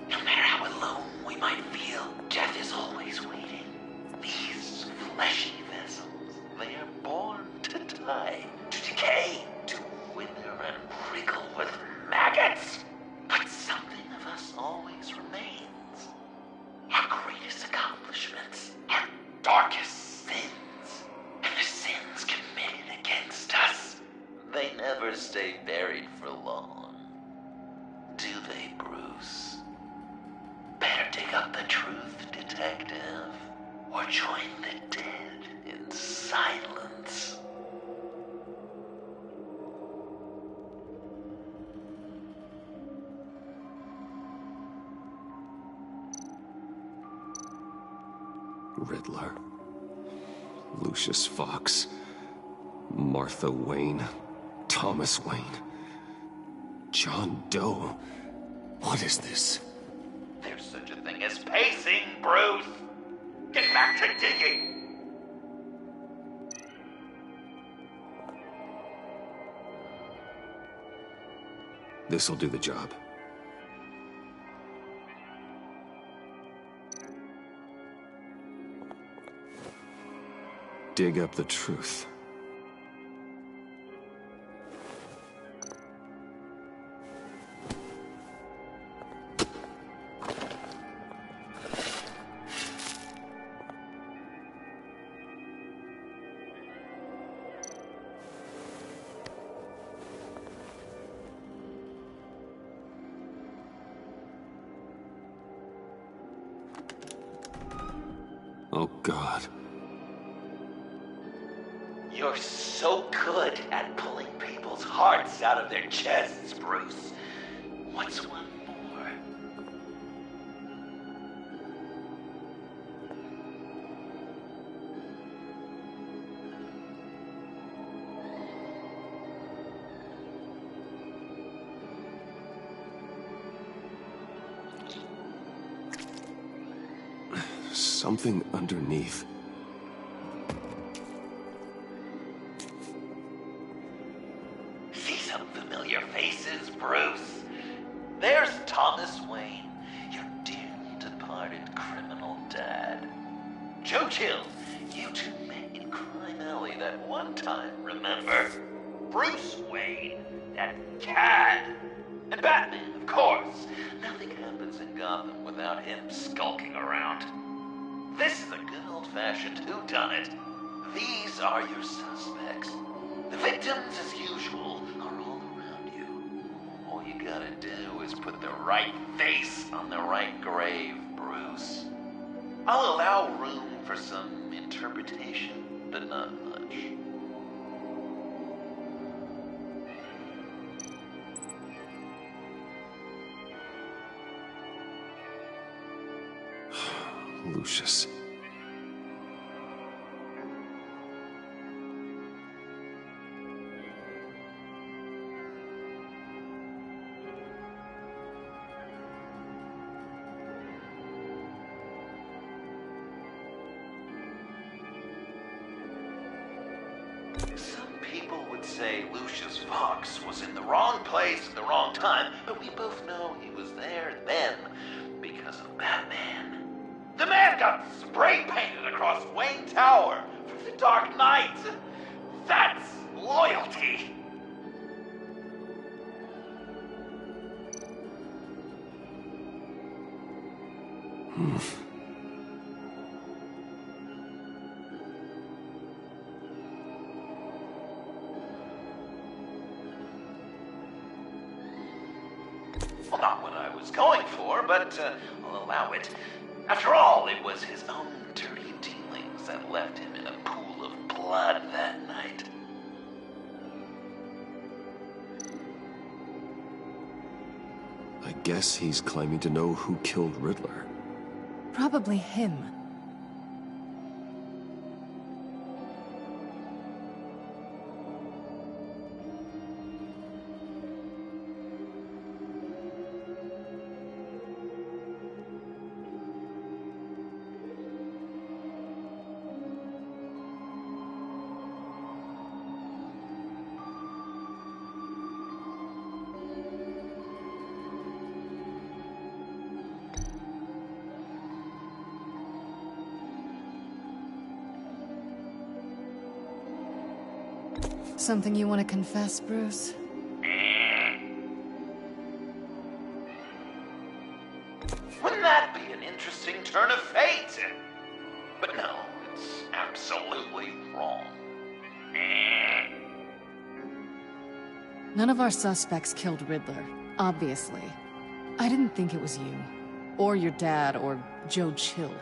No matter how alone we might feel, death is always waiting. These fleshy vessels, they are born to die, to decay, to wither and wriggle with maggots. But something of us always remains. Our greatest accomplishments, our darkest sins, and the sins committed against us. They never stay buried for long. Do they, Bruce? Better dig up the truth, detective, or join the dead in silence. Riddler. Lucius Fox. Martha Wayne. Thomas Wayne. John Doe. What is this? There's such a thing as pacing, Bruce! Get back to digging! This'll do the job. Dig up the truth. You're so good at pulling people's hearts out of their chests, Bruce. What's one more? Something underneath. See some familiar faces, Bruce? There's Thomas Wayne, your dearly departed criminal dad. Joe Chill, you two met in Crime Alley that one time, remember? Bruce Wayne, that cad. And Batman, of course. Nothing happens in Gotham without him skulking around. This is a good old-fashioned whodunit. These are your suspects. The victims, as usual, are all around you. All you gotta do is put the right face on the right grave, Bruce. I'll allow room for some interpretation, but not much. Lucius. Some people would say Lucius Fox was in the wrong place at the wrong time, but we both know he was there then because of Batman. The man got spray painted across Wayne Tower for the Dark Knight. That's loyalty. Well, not what I was going for, but I'll allow it. After all, it was his own dirty dealings that left him in a pool of blood that night. I guess he's claiming to know who killed Riddler. Probably him. Something you want to confess, Bruce? Wouldn't that be an interesting turn of fate? But no, it's absolutely wrong. None of our suspects killed Riddler, obviously. I didn't think it was you, or your dad, or Joe Chill.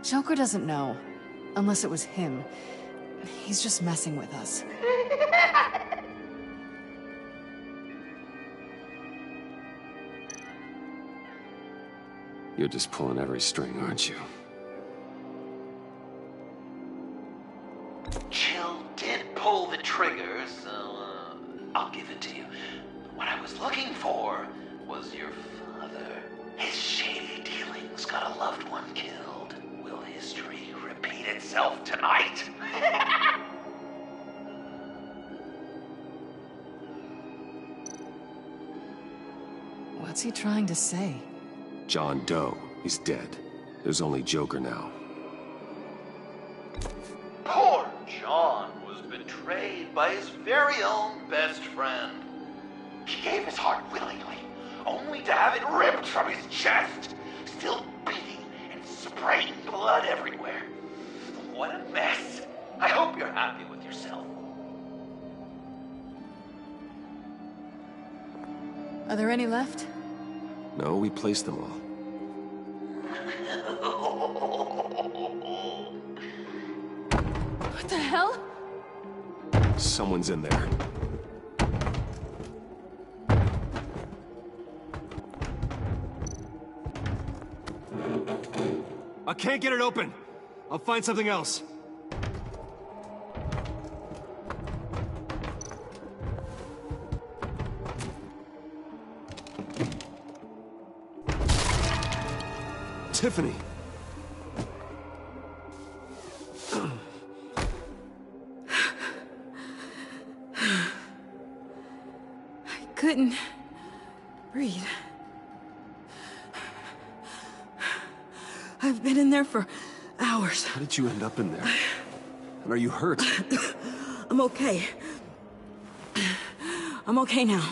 Joker doesn't know, unless it was him. He's just messing with us. You're just pulling every string, aren't you? Chill did pull the trigger, so I'll give it to you. What I was looking for was your father. His shady dealings got a loved one killed. Will history repeat itself tonight? What's he trying to say? John Doe. He's dead. There's only Joker now. Poor John was betrayed by his very own best friend. He gave his heart willingly, only to have it ripped from his chest, still beating and spraying blood everywhere. What a mess. I hope you're happy with yourself. Are there any left? No, we placed them all. What the hell? Someone's in there. I can't get it open. I'll find something else. Tiffany. I couldn't breathe. I've been in there for hours. How did you end up in there? And are you hurt? I'm okay. I'm okay now.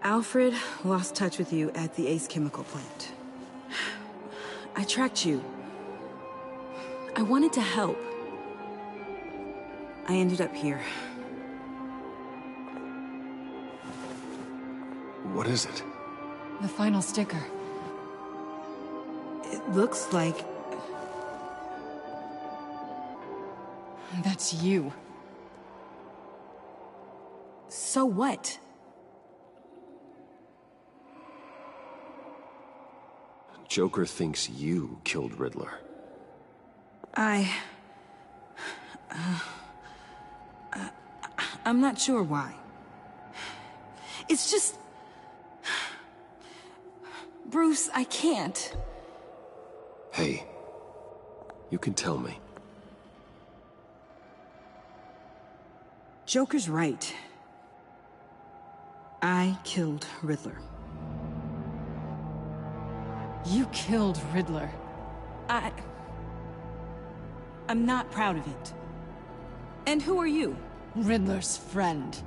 Alfred lost touch with you at the Ace Chemical plant. I tracked you. I wanted to help. I ended up here. What is it? The final sticker. It looks like... That's you. So what? Joker thinks you killed Riddler. I'm not sure why. It's just... Bruce, I can't. Hey, you can tell me. Joker's right. I killed Riddler. You killed Riddler. I'm not proud of it. And who are you? Riddler's friend.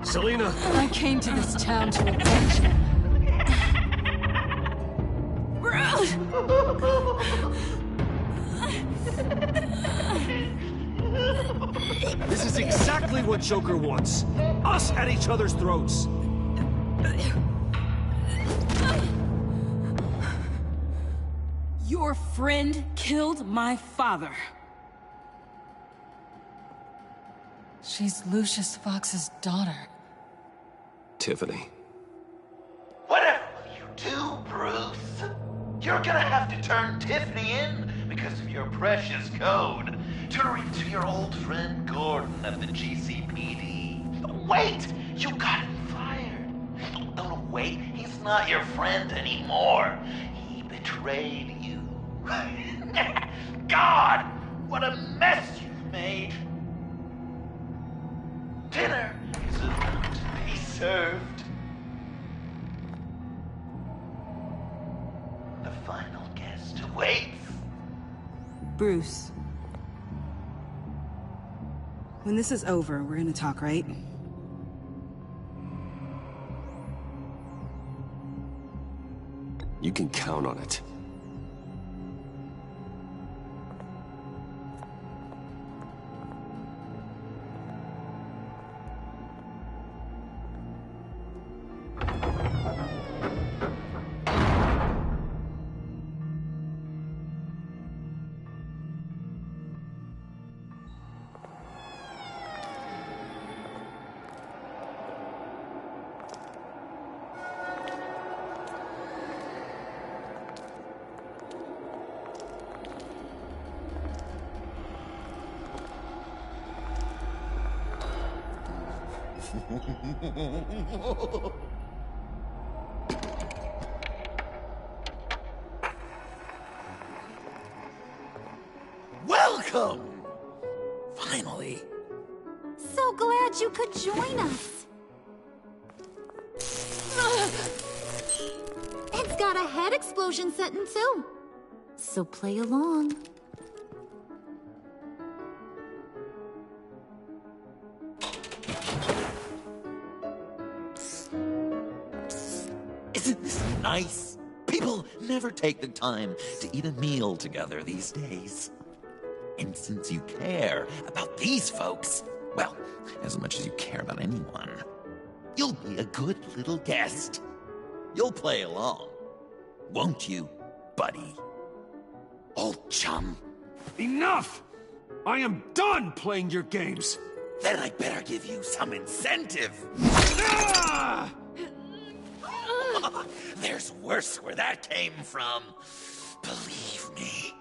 Selina! I came to this town to avenge him. This is exactly what Joker wants. Us at each other's throats. Your friend killed my father. She's Lucius Fox's daughter. Tiffany. Whatever you do, Bruce, you're gonna have to turn Tiffany in because of your precious code. Turn her into your old friend Gordon of the GCPD. Wait! You got him fired. No, wait, he's not your friend anymore. He betrayed you. God! What a mess you've made! Dinner is about to be served. The final guest awaits. Bruce. When this is over, we're gonna talk, right? You can count on it. Welcome! Finally. So glad you could join us. It's got a head explosion setting too. So play along. Isn't this nice? People never take the time to eat a meal together these days. And since you care about these folks, well, as much as you care about anyone, you'll be a good little guest. You'll play along, won't you, buddy? old chum. Enough! I am done playing your games! Then I better give you some incentive. Ah! There's worse where that came from. Believe me.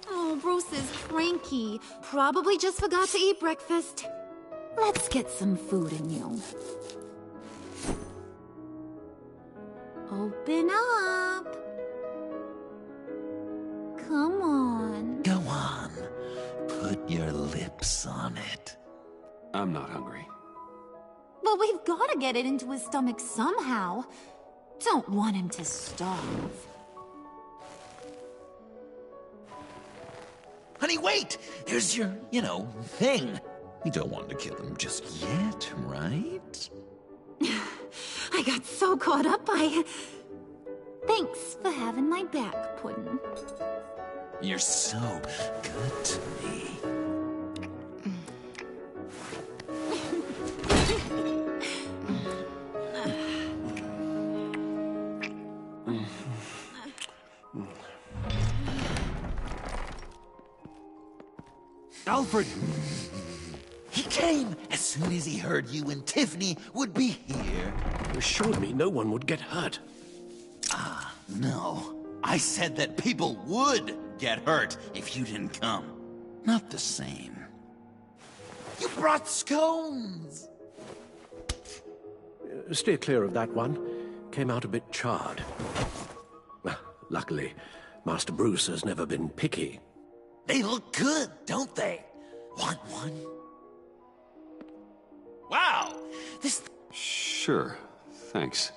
Oh, Bruce is cranky. Probably just forgot to eat breakfast. Let's get some food in you. Open up. Come on. Go on. Put your lips on it. I'm not hungry. But we've got to get it into his stomach somehow. Don't want him to starve. Honey, wait! There's your, thing. You don't want to kill him just yet, right? I got so caught up by... Thanks for having my back, Puddin'. You're so good to me. Alfred! He came as soon as he heard you and Tiffany would be here. You assured me no one would get hurt. No. I said that people would get hurt if you didn't come. Not the same. You brought scones! Steer clear of that one. Came out a bit charred. Luckily, Master Bruce has never been picky. They look good, don't they? Want one? Wow! This... Sure, thanks.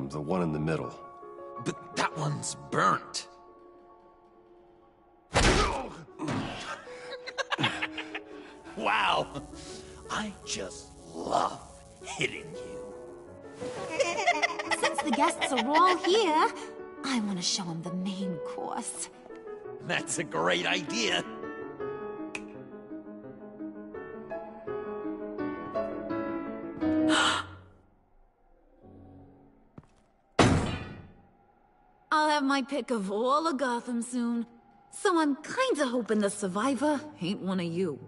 The one in the middle. But that one's burnt. Wow! I just love hitting you. Since the guests are all here, I want to show them the main course. That's a great idea. I'll have my pick of all of Gotham soon, so I'm kinda hoping the survivor ain't one of you.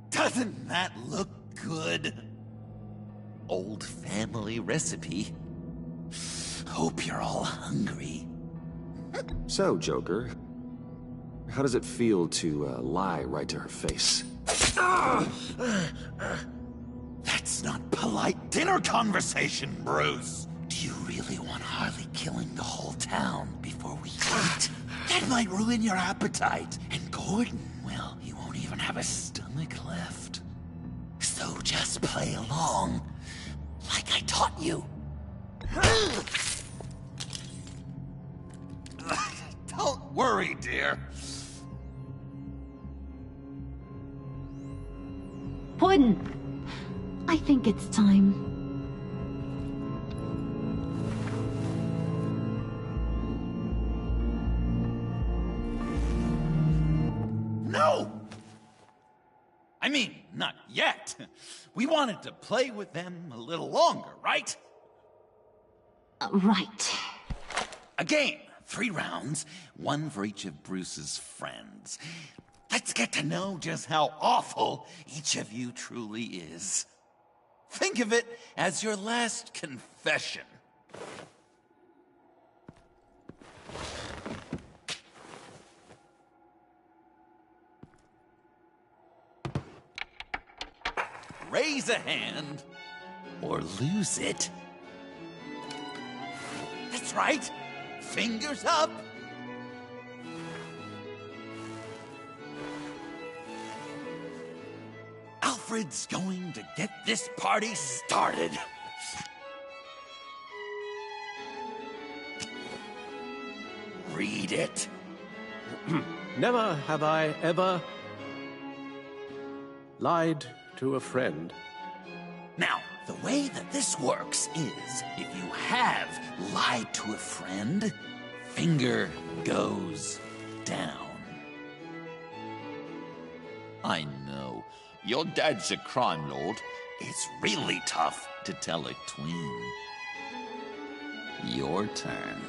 Doesn't that look good? Old family recipe. Hope you're all hungry. So, Joker, how does it feel to lie right to her face? That's not polite dinner conversation, Bruce. Do you really want Harley killing the whole town before we eat? That might ruin your appetite. And Gordon, well, he won't even have a stomach left. So just play along, like I taught you. Don't worry, dear. Puddin', I think it's time. No! I mean, not yet. We wanted to play with them a little longer, right? Right. A game. 3 rounds, 1 for each of Bruce's friends. Let's get to know just how awful each of you truly is. Think of it as your last confession. Raise a hand, or lose it. That's right. Fingers up. Alfred's going to get this party started. Read it. Never have I ever lied to a friend. Now, the way that this works is, if you have lied to a friend, finger goes down. I know, your dad's a crime lord. It's really tough to tell a twin. Your turn.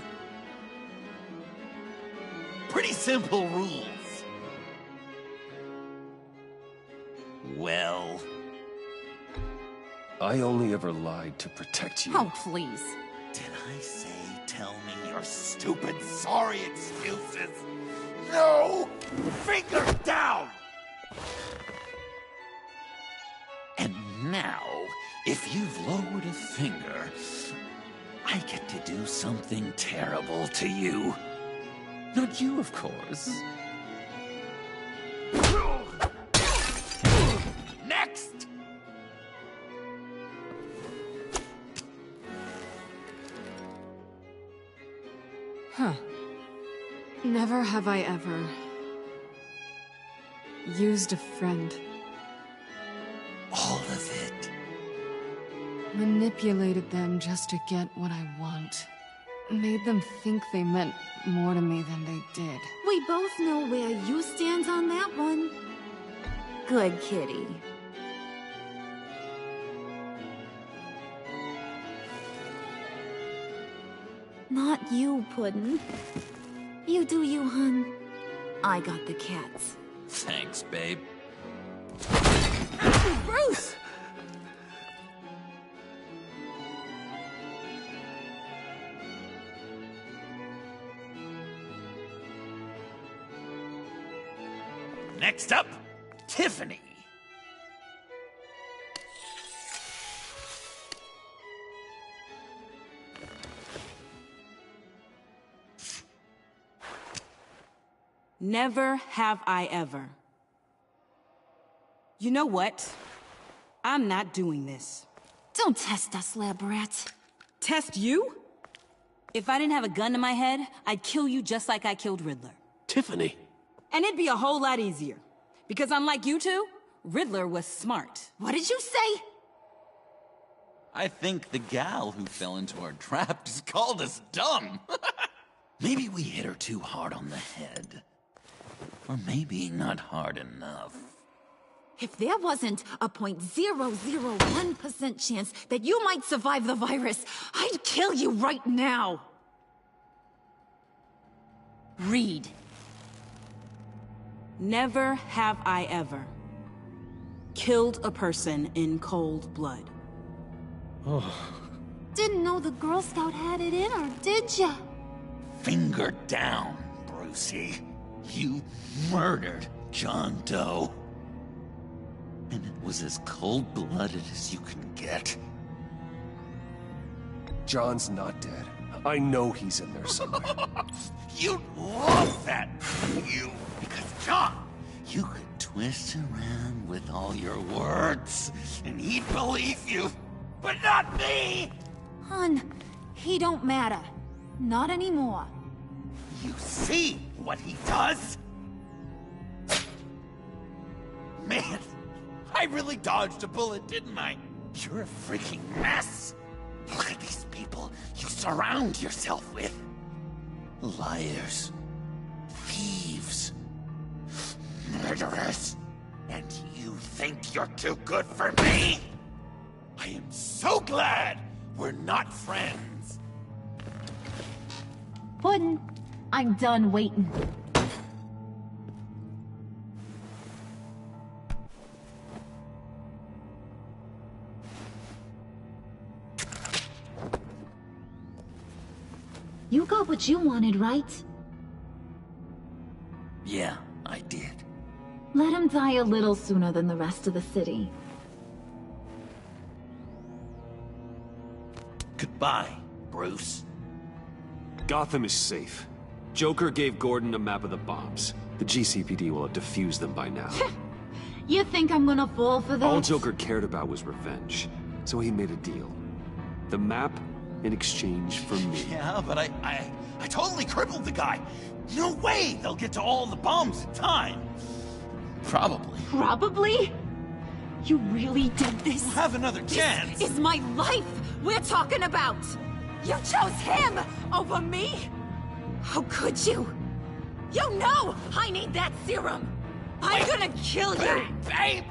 Pretty simple rules. Well... I only ever lied to protect you. Oh, please. Did I say tell me your stupid sorry excuses? No! Finger down! And now, if you've lowered a finger, I get to do something terrible to you. Not you, of course. Next! Huh. Never have I ever used a friend. All of it. Manipulated them just to get what I want. Made them think they meant more to me than they did. We both know where you stand on that one. Good kitty. Not you, Puddin'. You do you, hun. I got the cats. Thanks, babe. Bruce! Next up, Tiffany. Never have I ever. You know what? I'm not doing this. Don't test us, lab rat. Test you? If I didn't have a gun to my head, I'd kill you just like I killed Riddler. Tiffany. And it'd be a whole lot easier. Because unlike you two, Riddler was smart. What did you say? I think the gal who fell into our trap just called us dumb. Maybe we hit her too hard on the head. Or maybe not hard enough. If there wasn't a 0.001% chance that you might survive the virus, I'd kill you right now. Read. Never have I ever killed a person in cold blood. Didn't know the Girl Scout had it in her, did ya? Finger down, Brucey. You murdered John Doe. And it was as cold-blooded as you can get. John's not dead. I know he's in there somewhere. You'd love that, you. Because, John, you could twist around with all your words, and he'd believe you. But not me! Hun, he don't matter. Not anymore. You see what he does? Man, I really dodged a bullet, didn't I? You're a freaking mess. Look at these people you surround yourself with. Liars. Thieves. Murderers. And you think you're too good for me? I am so glad we're not friends. Puddin', I'm done waiting. You got what you wanted, right? Yeah, I did. Let him die a little sooner than the rest of the city. Goodbye, Bruce. Gotham is safe. Joker gave Gordon a map of the bombs. The GCPD will have defused them by now. You think I'm gonna fall for that? All Joker cared about was revenge, so he made a deal. The map in exchange for me. Yeah, but I totally crippled the guy. No way they'll get to all the bombs in time. Probably. Probably? You really did this? We'll have another chance. This is my life we're talking about. You chose him over me? How could you? You know I need that serum. I'm gonna kill you. Babe!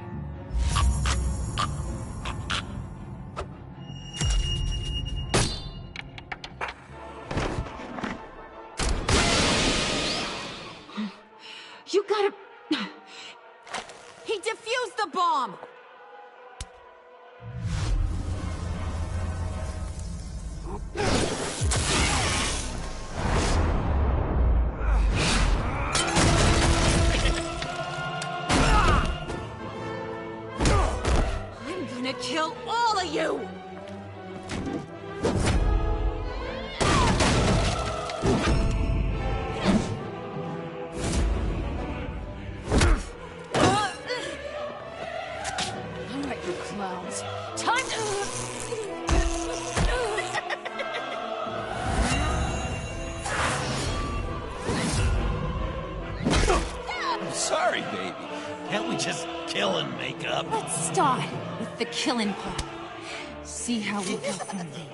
You gotta... He defused the bomb! I'm gonna kill all of you! Sorry, baby. Can't we just kill and make up? Let's start with the killing part. See how we go from there.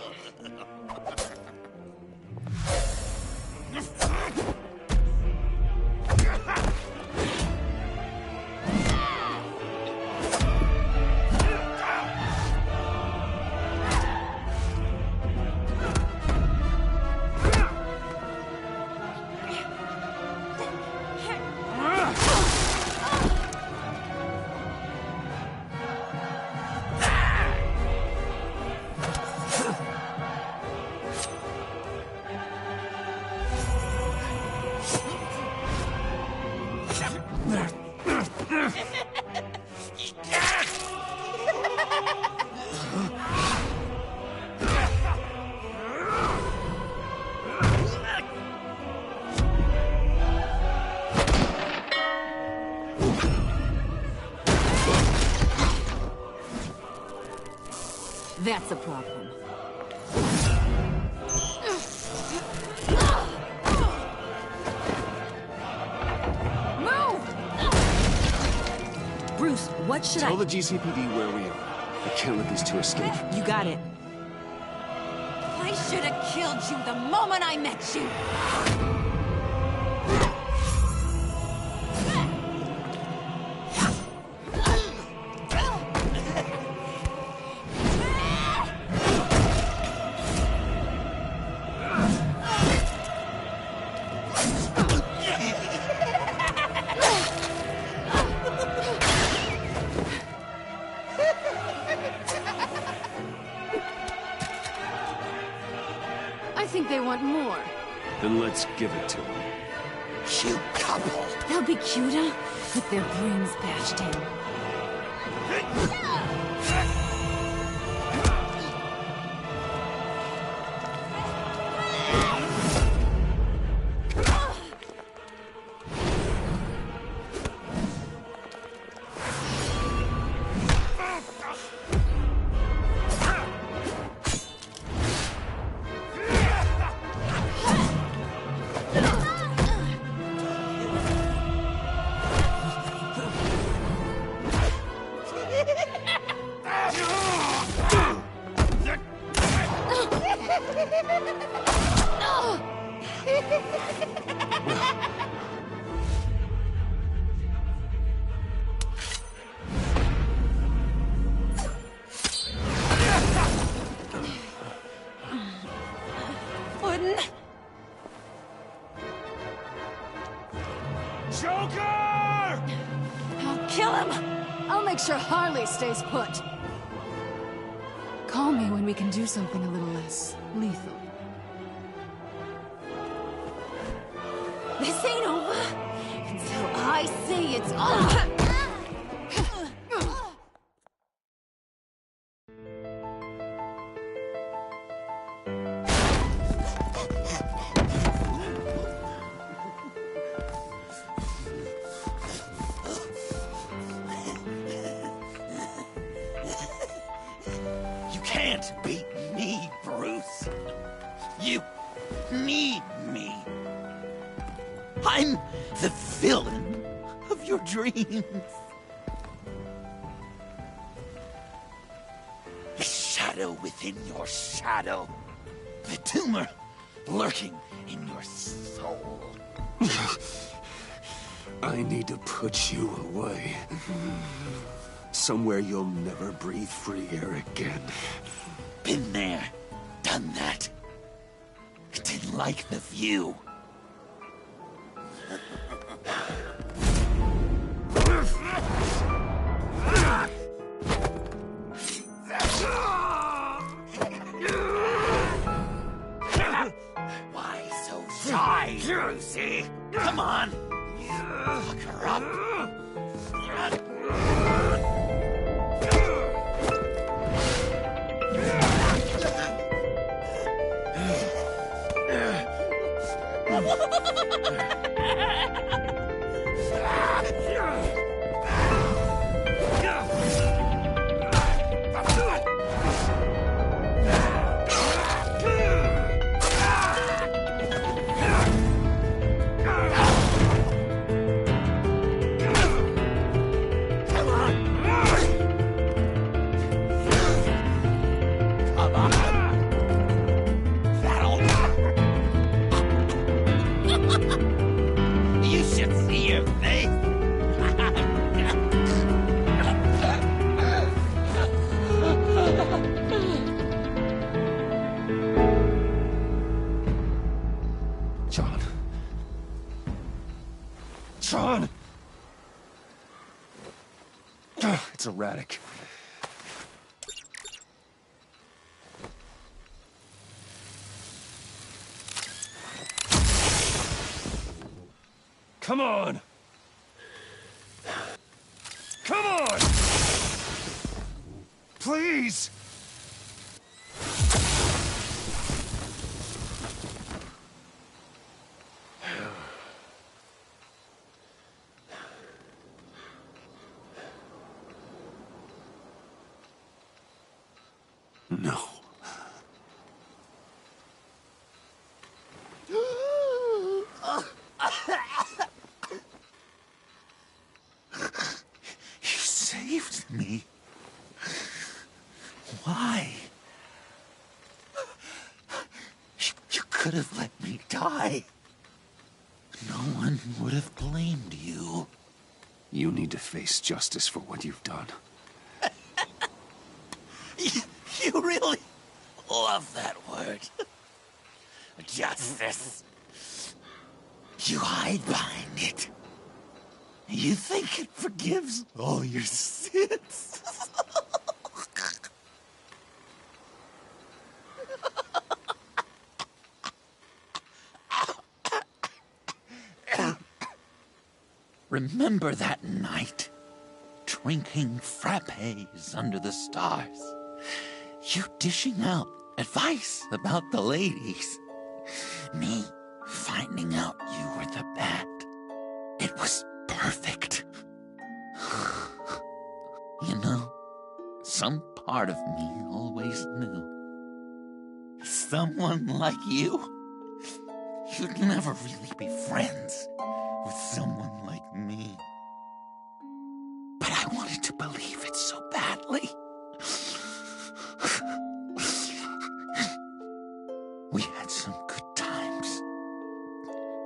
That's a problem. Move! Bruce, what should Tell the GCPD where we are. I can't let these two escape. You got it. I should have killed you the moment I met you! I think they want more. Then let's give it to them. Cute couple. They'll be cuter with their brains bashed in. Joker! I'll kill him! I'll make sure Harley stays put. Call me when we can do something a little less lethal. This ain't over until I say it's over! You can't beat me, Bruce. You need me. I'm the villain of your dreams. The shadow within your shadow. The tumor lurking in your soul. I need to put you away. Somewhere you'll never breathe free air again. Been there, done that. Didn't like the view. Die, Lucy! Come on! Lock her up! You should see your face! John. John! It's erratic. Come on! Come on! Please! No. You saved me. Why? You could have let me die. No one would have blamed you. You need to face justice for what you've done. You really love that word. Justice. You hide behind it. You think it forgives all your sins. Remember that night, drinking frappes under the stars. You dishing out advice about the ladies. Me finding out you were the bat. It was perfect. You know, some part of me always knew. Someone like you, you'd never really be friends with someone like me. But I wanted to believe it so badly. We had some good times,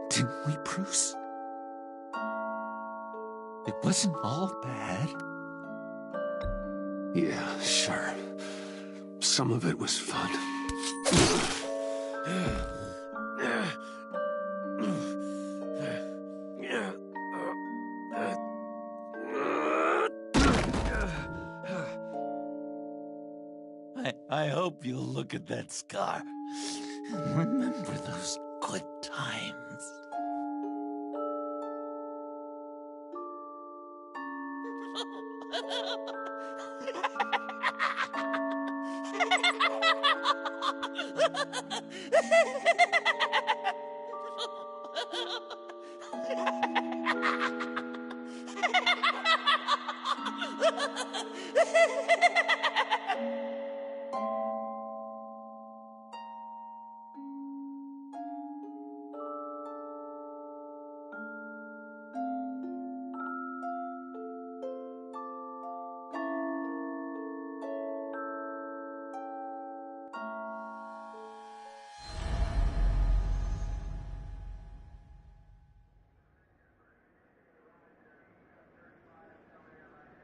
didn't we, Bruce? It wasn't all bad. Yeah, sure. Some of it was fun. I hope you'll look at that scar and remember those good times.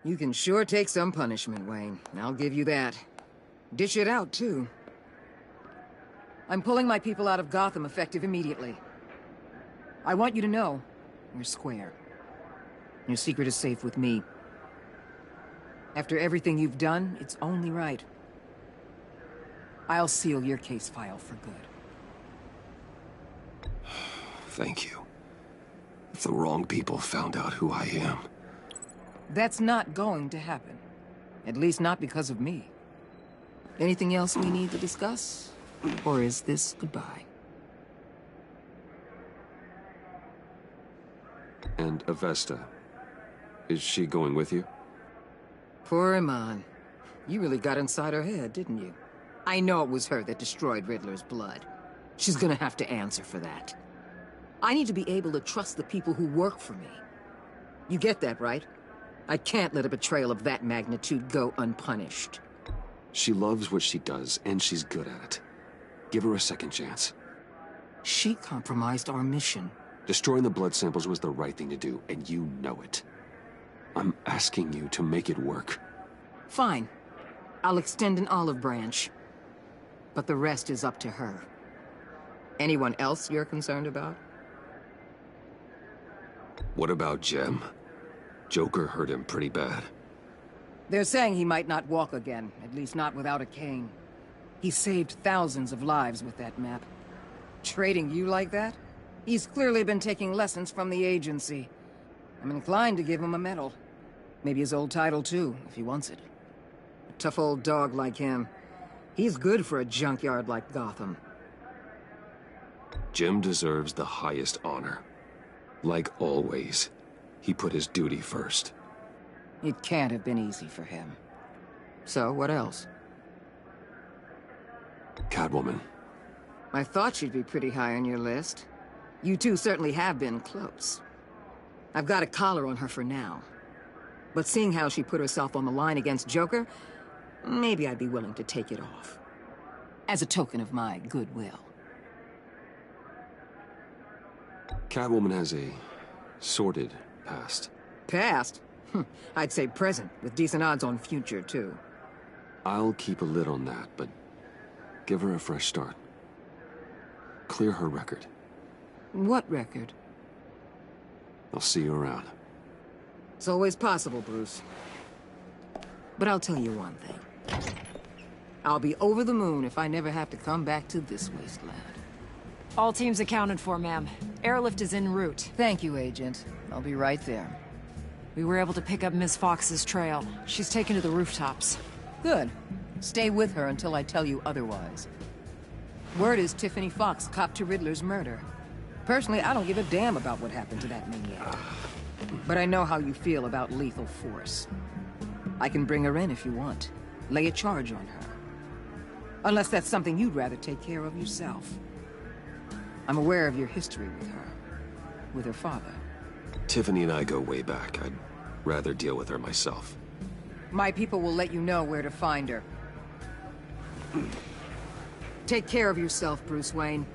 You can sure take some punishment, Wayne. I'll give you that. Dish it out, too. I'm pulling my people out of Gotham effective immediately. I want you to know, you're square. Your secret is safe with me. After everything you've done, it's only right. I'll seal your case file for good. thank you. If the wrong people found out who I am... That's not going to happen. At least not because of me. Anything else we need to discuss? Or is this goodbye? And Avesta, is she going with you? Poor Iman. You really got inside her head, didn't you? I know it was her that destroyed Riddler's blood. She's gonna have to answer for that. I need to be able to trust the people who work for me. You get that, right? I can't let a betrayal of that magnitude go unpunished. She loves what she does, and she's good at it. Give her a second chance. She compromised our mission. Destroying the blood samples was the right thing to do, and you know it. I'm asking you to make it work. Fine. I'll extend an olive branch. But the rest is up to her. Anyone else you're concerned about? What about Jem? Joker hurt him pretty bad. They're saying he might not walk again, at least not without a cane. He saved thousands of lives with that map. Trading you like that? He's clearly been taking lessons from the agency. I'm inclined to give him a medal. Maybe his old title too, if he wants it. A tough old dog like him. He's good for a junkyard like Gotham. Jem deserves the highest honor. Like always, he put his duty first. It can't have been easy for him. So, what else? Catwoman. I thought she'd be pretty high on your list. You two certainly have been close. I've got a collar on her for now. But seeing how she put herself on the line against Joker, maybe I'd be willing to take it off. As a token of my goodwill. Catwoman has a sordid past. Past? I'd say present, with decent odds on future, too. I'll keep a lid on that, but give her a fresh start. Clear her record. What record? I'll see you around. It's always possible, Bruce. But I'll tell you one thing. I'll be over the moon if I never have to come back to this wasteland. All teams accounted for, ma'am. Airlift is en route. Thank you, Agent. I'll be right there. We were able to pick up Ms. Fox's trail. She's taken to the rooftops. Good. Stay with her until I tell you otherwise. Word is Tiffany Fox copped to Riddler's murder. Personally, I don't give a damn about what happened to that maniac. But I know how you feel about lethal force. I can bring her in if you want. Lay a charge on her. Unless that's something you'd rather take care of yourself. I'm aware of your history with her. With her father. Tiffany and I go way back. I'd rather deal with her myself. My people will let you know where to find her. Take care of yourself, Bruce Wayne.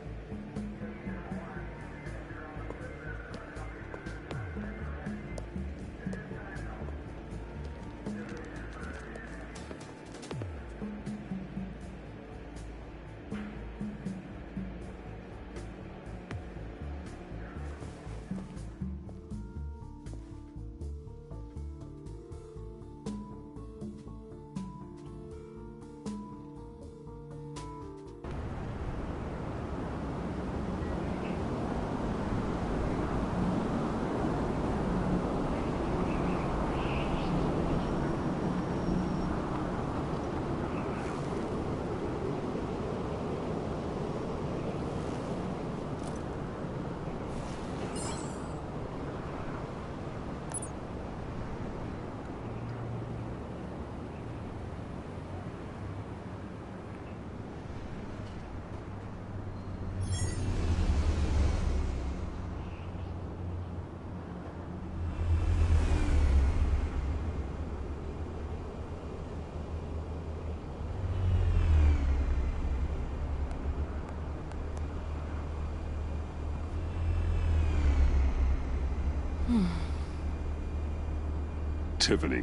Tiffany,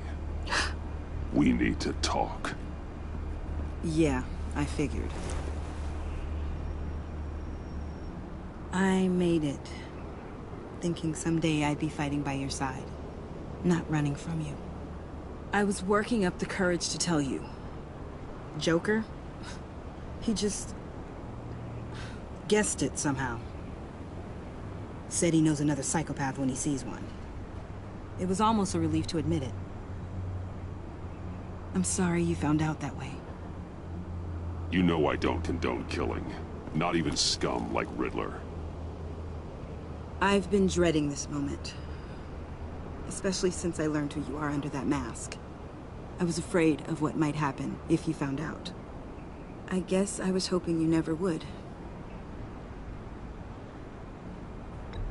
we need to talk. Yeah, I figured. I made it, thinking someday I'd be fighting by your side, not running from you. I was working up the courage to tell you. Joker? He just guessed it somehow. Said he knows another psychopath when he sees one. It was almost a relief to admit it. I'm sorry you found out that way. You know I don't condone killing. Not even scum like Riddler. I've been dreading this moment. Especially since I learned who you are under that mask. I was afraid of what might happen if you found out. I guess I was hoping you never would.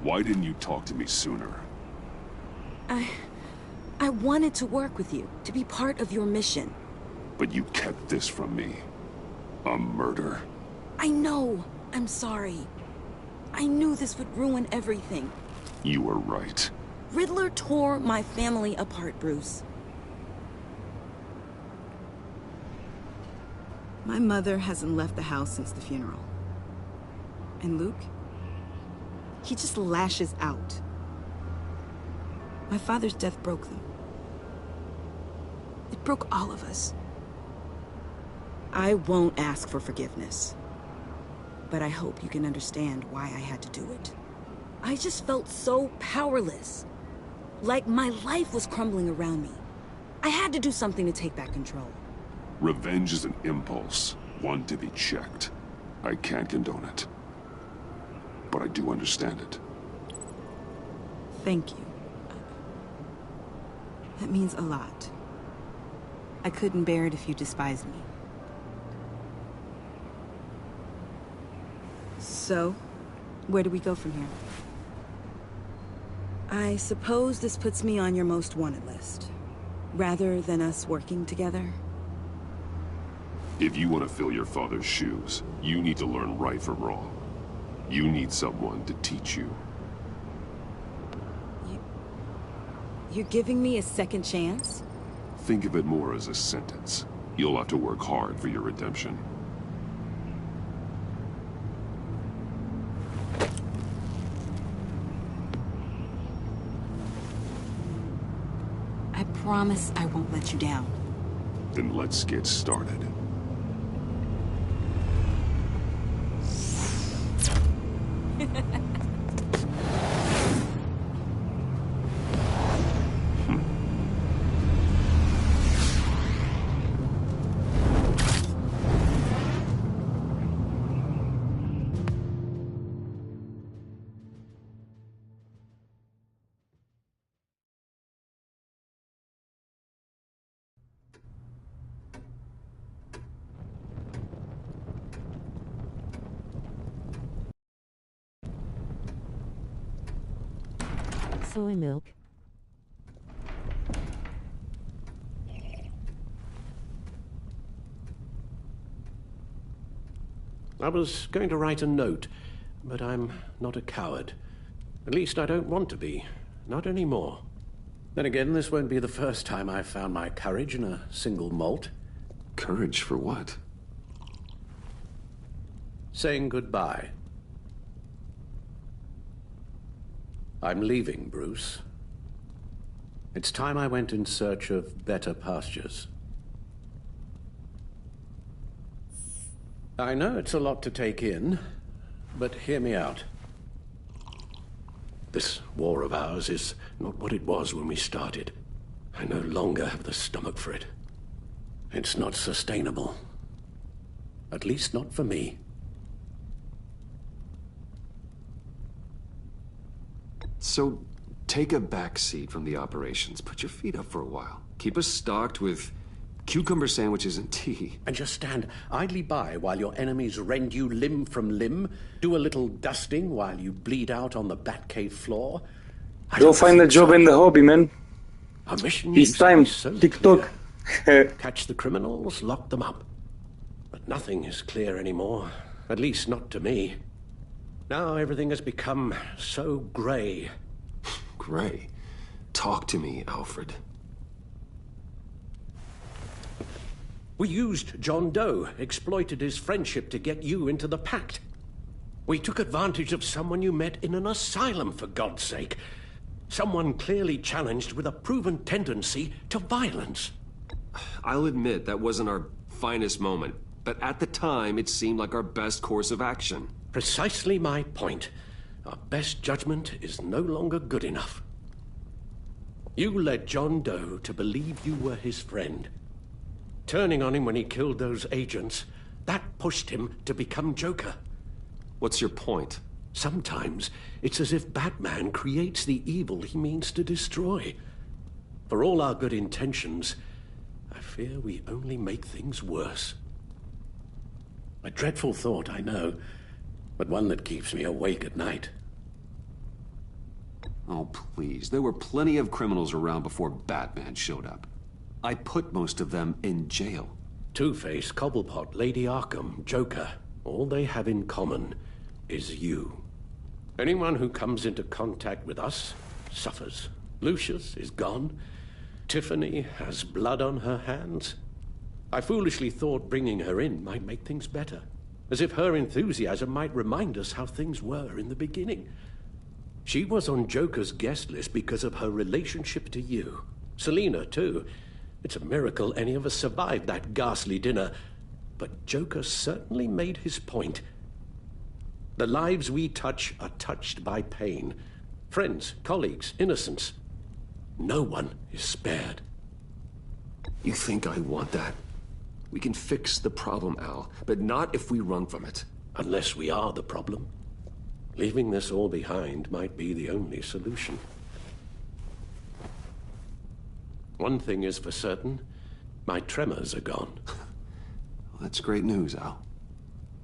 Why didn't you talk to me sooner? I wanted to work with you, to be part of your mission. But you kept this from me. A murder. I know. I'm sorry. I knew this would ruin everything. You were right. Riddler tore my family apart, Bruce. My mother hasn't left the house since the funeral. And Luke? He just lashes out. My father's death broke them. It broke all of us. I won't ask for forgiveness. But I hope you can understand why I had to do it. I just felt so powerless. Like my life was crumbling around me. I had to do something to take back control. Revenge is an impulse, one to be checked. I can't condone it. But I do understand it. Thank you. That means a lot. I couldn't bear it if you despised me. So, where do we go from here? I suppose this puts me on your most wanted list. Rather than us working together? If you want to fill your father's shoes, you need to learn right from wrong. You need someone to teach you. You're giving me a second chance? Think of it more as a sentence. You'll have to work hard for your redemption. I promise I won't let you down. Then let's get started. Soy milk. I was going to write a note, but I'm not a coward. At least I don't want to be. Not anymore. Then again, this won't be the first time I've found my courage in a single malt. Courage for what? Saying goodbye. I'm leaving, Bruce. It's time I went in search of better pastures. I know it's a lot to take in, but hear me out. This war of ours is not what it was when we started. I no longer have the stomach for it. It's not sustainable. At least not for me. So, take a back seat from the operations. Put your feet up for a while. Keep us stocked with cucumber sandwiches and tea. And just stand idly by while your enemies rend you limb from limb, do a little dusting while you bleed out on the Batcave floor. Go find a job in the hobby, man. Our mission It's time. TikTok. Catch the criminals, lock them up. But nothing is clear anymore. At least not to me. Now everything has become so grey. Grey? Talk to me, Alfred. We used John Doe, exploited his friendship to get you into the pact. We took advantage of someone you met in an asylum, for God's sake. Someone clearly challenged with a proven tendency to violence. I'll admit that wasn't our finest moment, but at the time it seemed like our best course of action. Precisely my point. Our best judgment is no longer good enough. You led John Doe to believe you were his friend. Turning on him when he killed those agents, that pushed him to become Joker. What's your point? Sometimes it's as if Batman creates the evil he means to destroy. For all our good intentions, I fear we only make things worse. A dreadful thought, I know, but one that keeps me awake at night. Oh, please. There were plenty of criminals around before Batman showed up. I put most of them in jail. Two-Face, Cobblepot, Lady Arkham, Joker, all they have in common is you. Anyone who comes into contact with us suffers. Lucius is gone. Tiffany has blood on her hands. I foolishly thought bringing her in might make things better, as if her enthusiasm might remind us how things were in the beginning. She was on Joker's guest list because of her relationship to you. Selina, too. It's a miracle any of us survived that ghastly dinner. But Joker certainly made his point. The lives we touch are touched by pain. Friends, colleagues, innocents. No one is spared. You think I want that? We can fix the problem, Al, but not if we run from it. Unless we are the problem. Leaving this all behind might be the only solution. One thing is for certain, my tremors are gone. Well, that's great news, Al.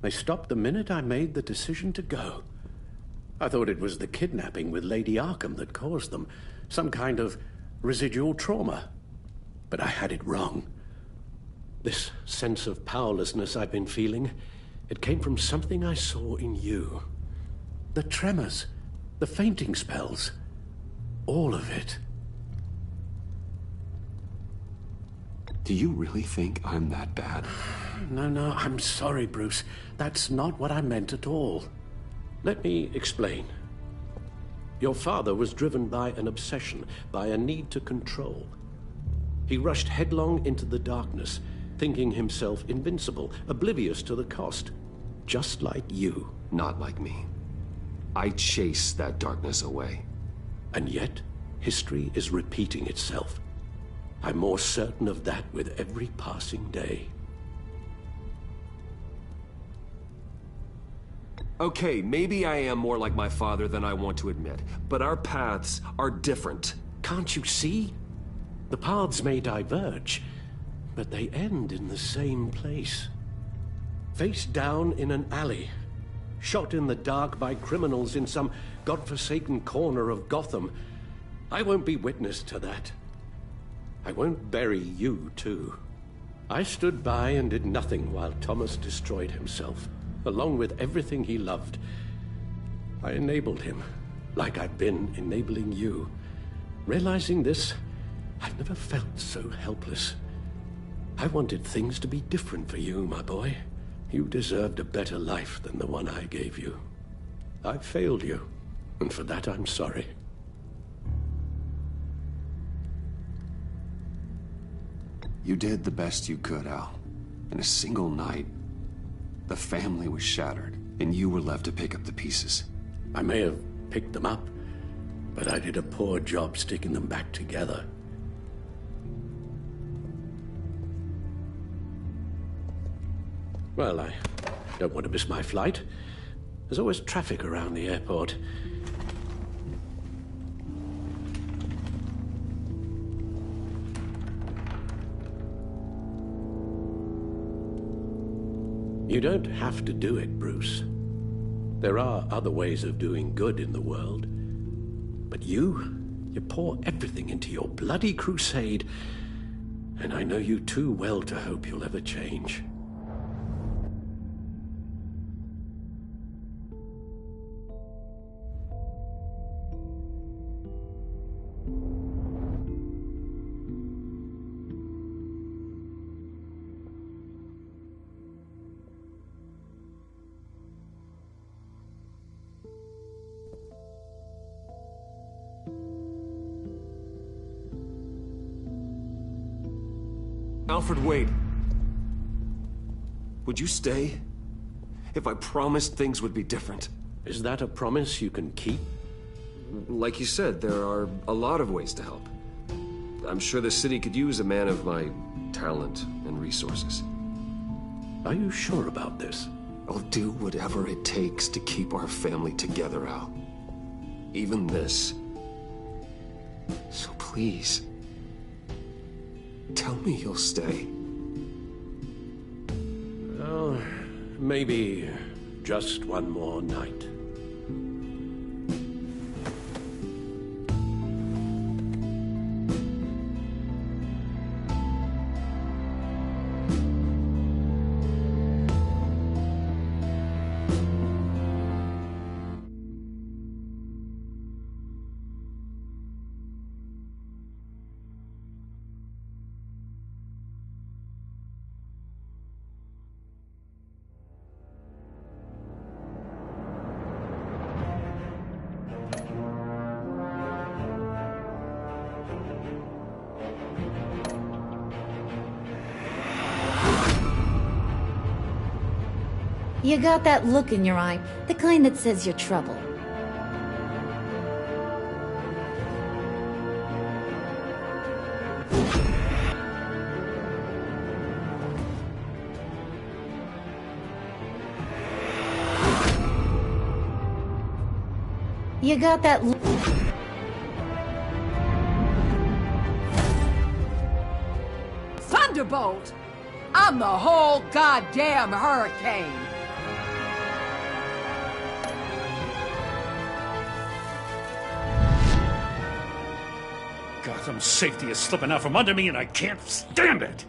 They stopped the minute I made the decision to go. I thought it was the kidnapping with Lady Arkham that caused them, some kind of residual trauma. But I had it wrong. This sense of powerlessness I've been feeling, it came from something I saw in you. The tremors, the fainting spells, all of it. Do you really think I'm that bad? No, I'm sorry, Bruce. That's not what I meant at all. Let me explain. Your father was driven by an obsession, by a need to control. He rushed headlong into the darkness, thinking himself invincible, oblivious to the cost. Just like you. Not like me. I chase that darkness away. And yet, history is repeating itself. I'm more certain of that with every passing day. Okay, maybe I am more like my father than I want to admit, but our paths are different. Can't you see? The paths may diverge, but they end in the same place. Face down in an alley, shot in the dark by criminals in some godforsaken corner of Gotham. I won't be witness to that. I won't bury you, too. I stood by and did nothing while Thomas destroyed himself, along with everything he loved. I enabled him, like I've been enabling you. Realizing this, I've never felt so helpless. I wanted things to be different for you, my boy. You deserved a better life than the one I gave you. I failed you, and for that I'm sorry. You did the best you could, Al. In a single night, the family was shattered, and you were left to pick up the pieces. I may have picked them up, but I did a poor job sticking them back together. Well, I don't want to miss my flight. There's always traffic around the airport. You don't have to do it, Bruce. There are other ways of doing good in the world. But you pour everything into your bloody crusade, and I know you too well to hope you'll ever change. Alfred, wait. Would you stay? If I promised things would be different. Is that a promise you can keep? Like you said, there are a lot of ways to help. I'm sure the city could use a man of my talent and resources. Are you sure about this? I'll do whatever it takes to keep our family together, Al. Even this. So please, tell me you'll stay. Well, maybe just one more night. You got that look in your eye, the kind that says you're trouble. You got that look. Thunderbolt! I'm the whole goddamn hurricane! Gotham's safety is slipping out from under me and I can't stand it!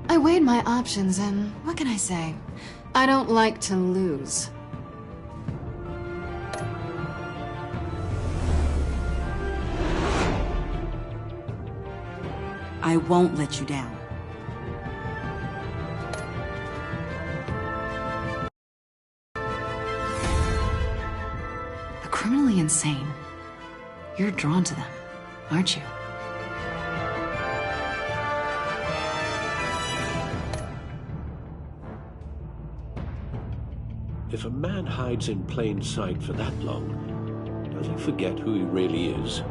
I weighed my options and what can I say? I don't like to lose. I won't let you down. Criminally insane. You're drawn to them, aren't you? If a man hides in plain sight for that long, does he forget who he really is?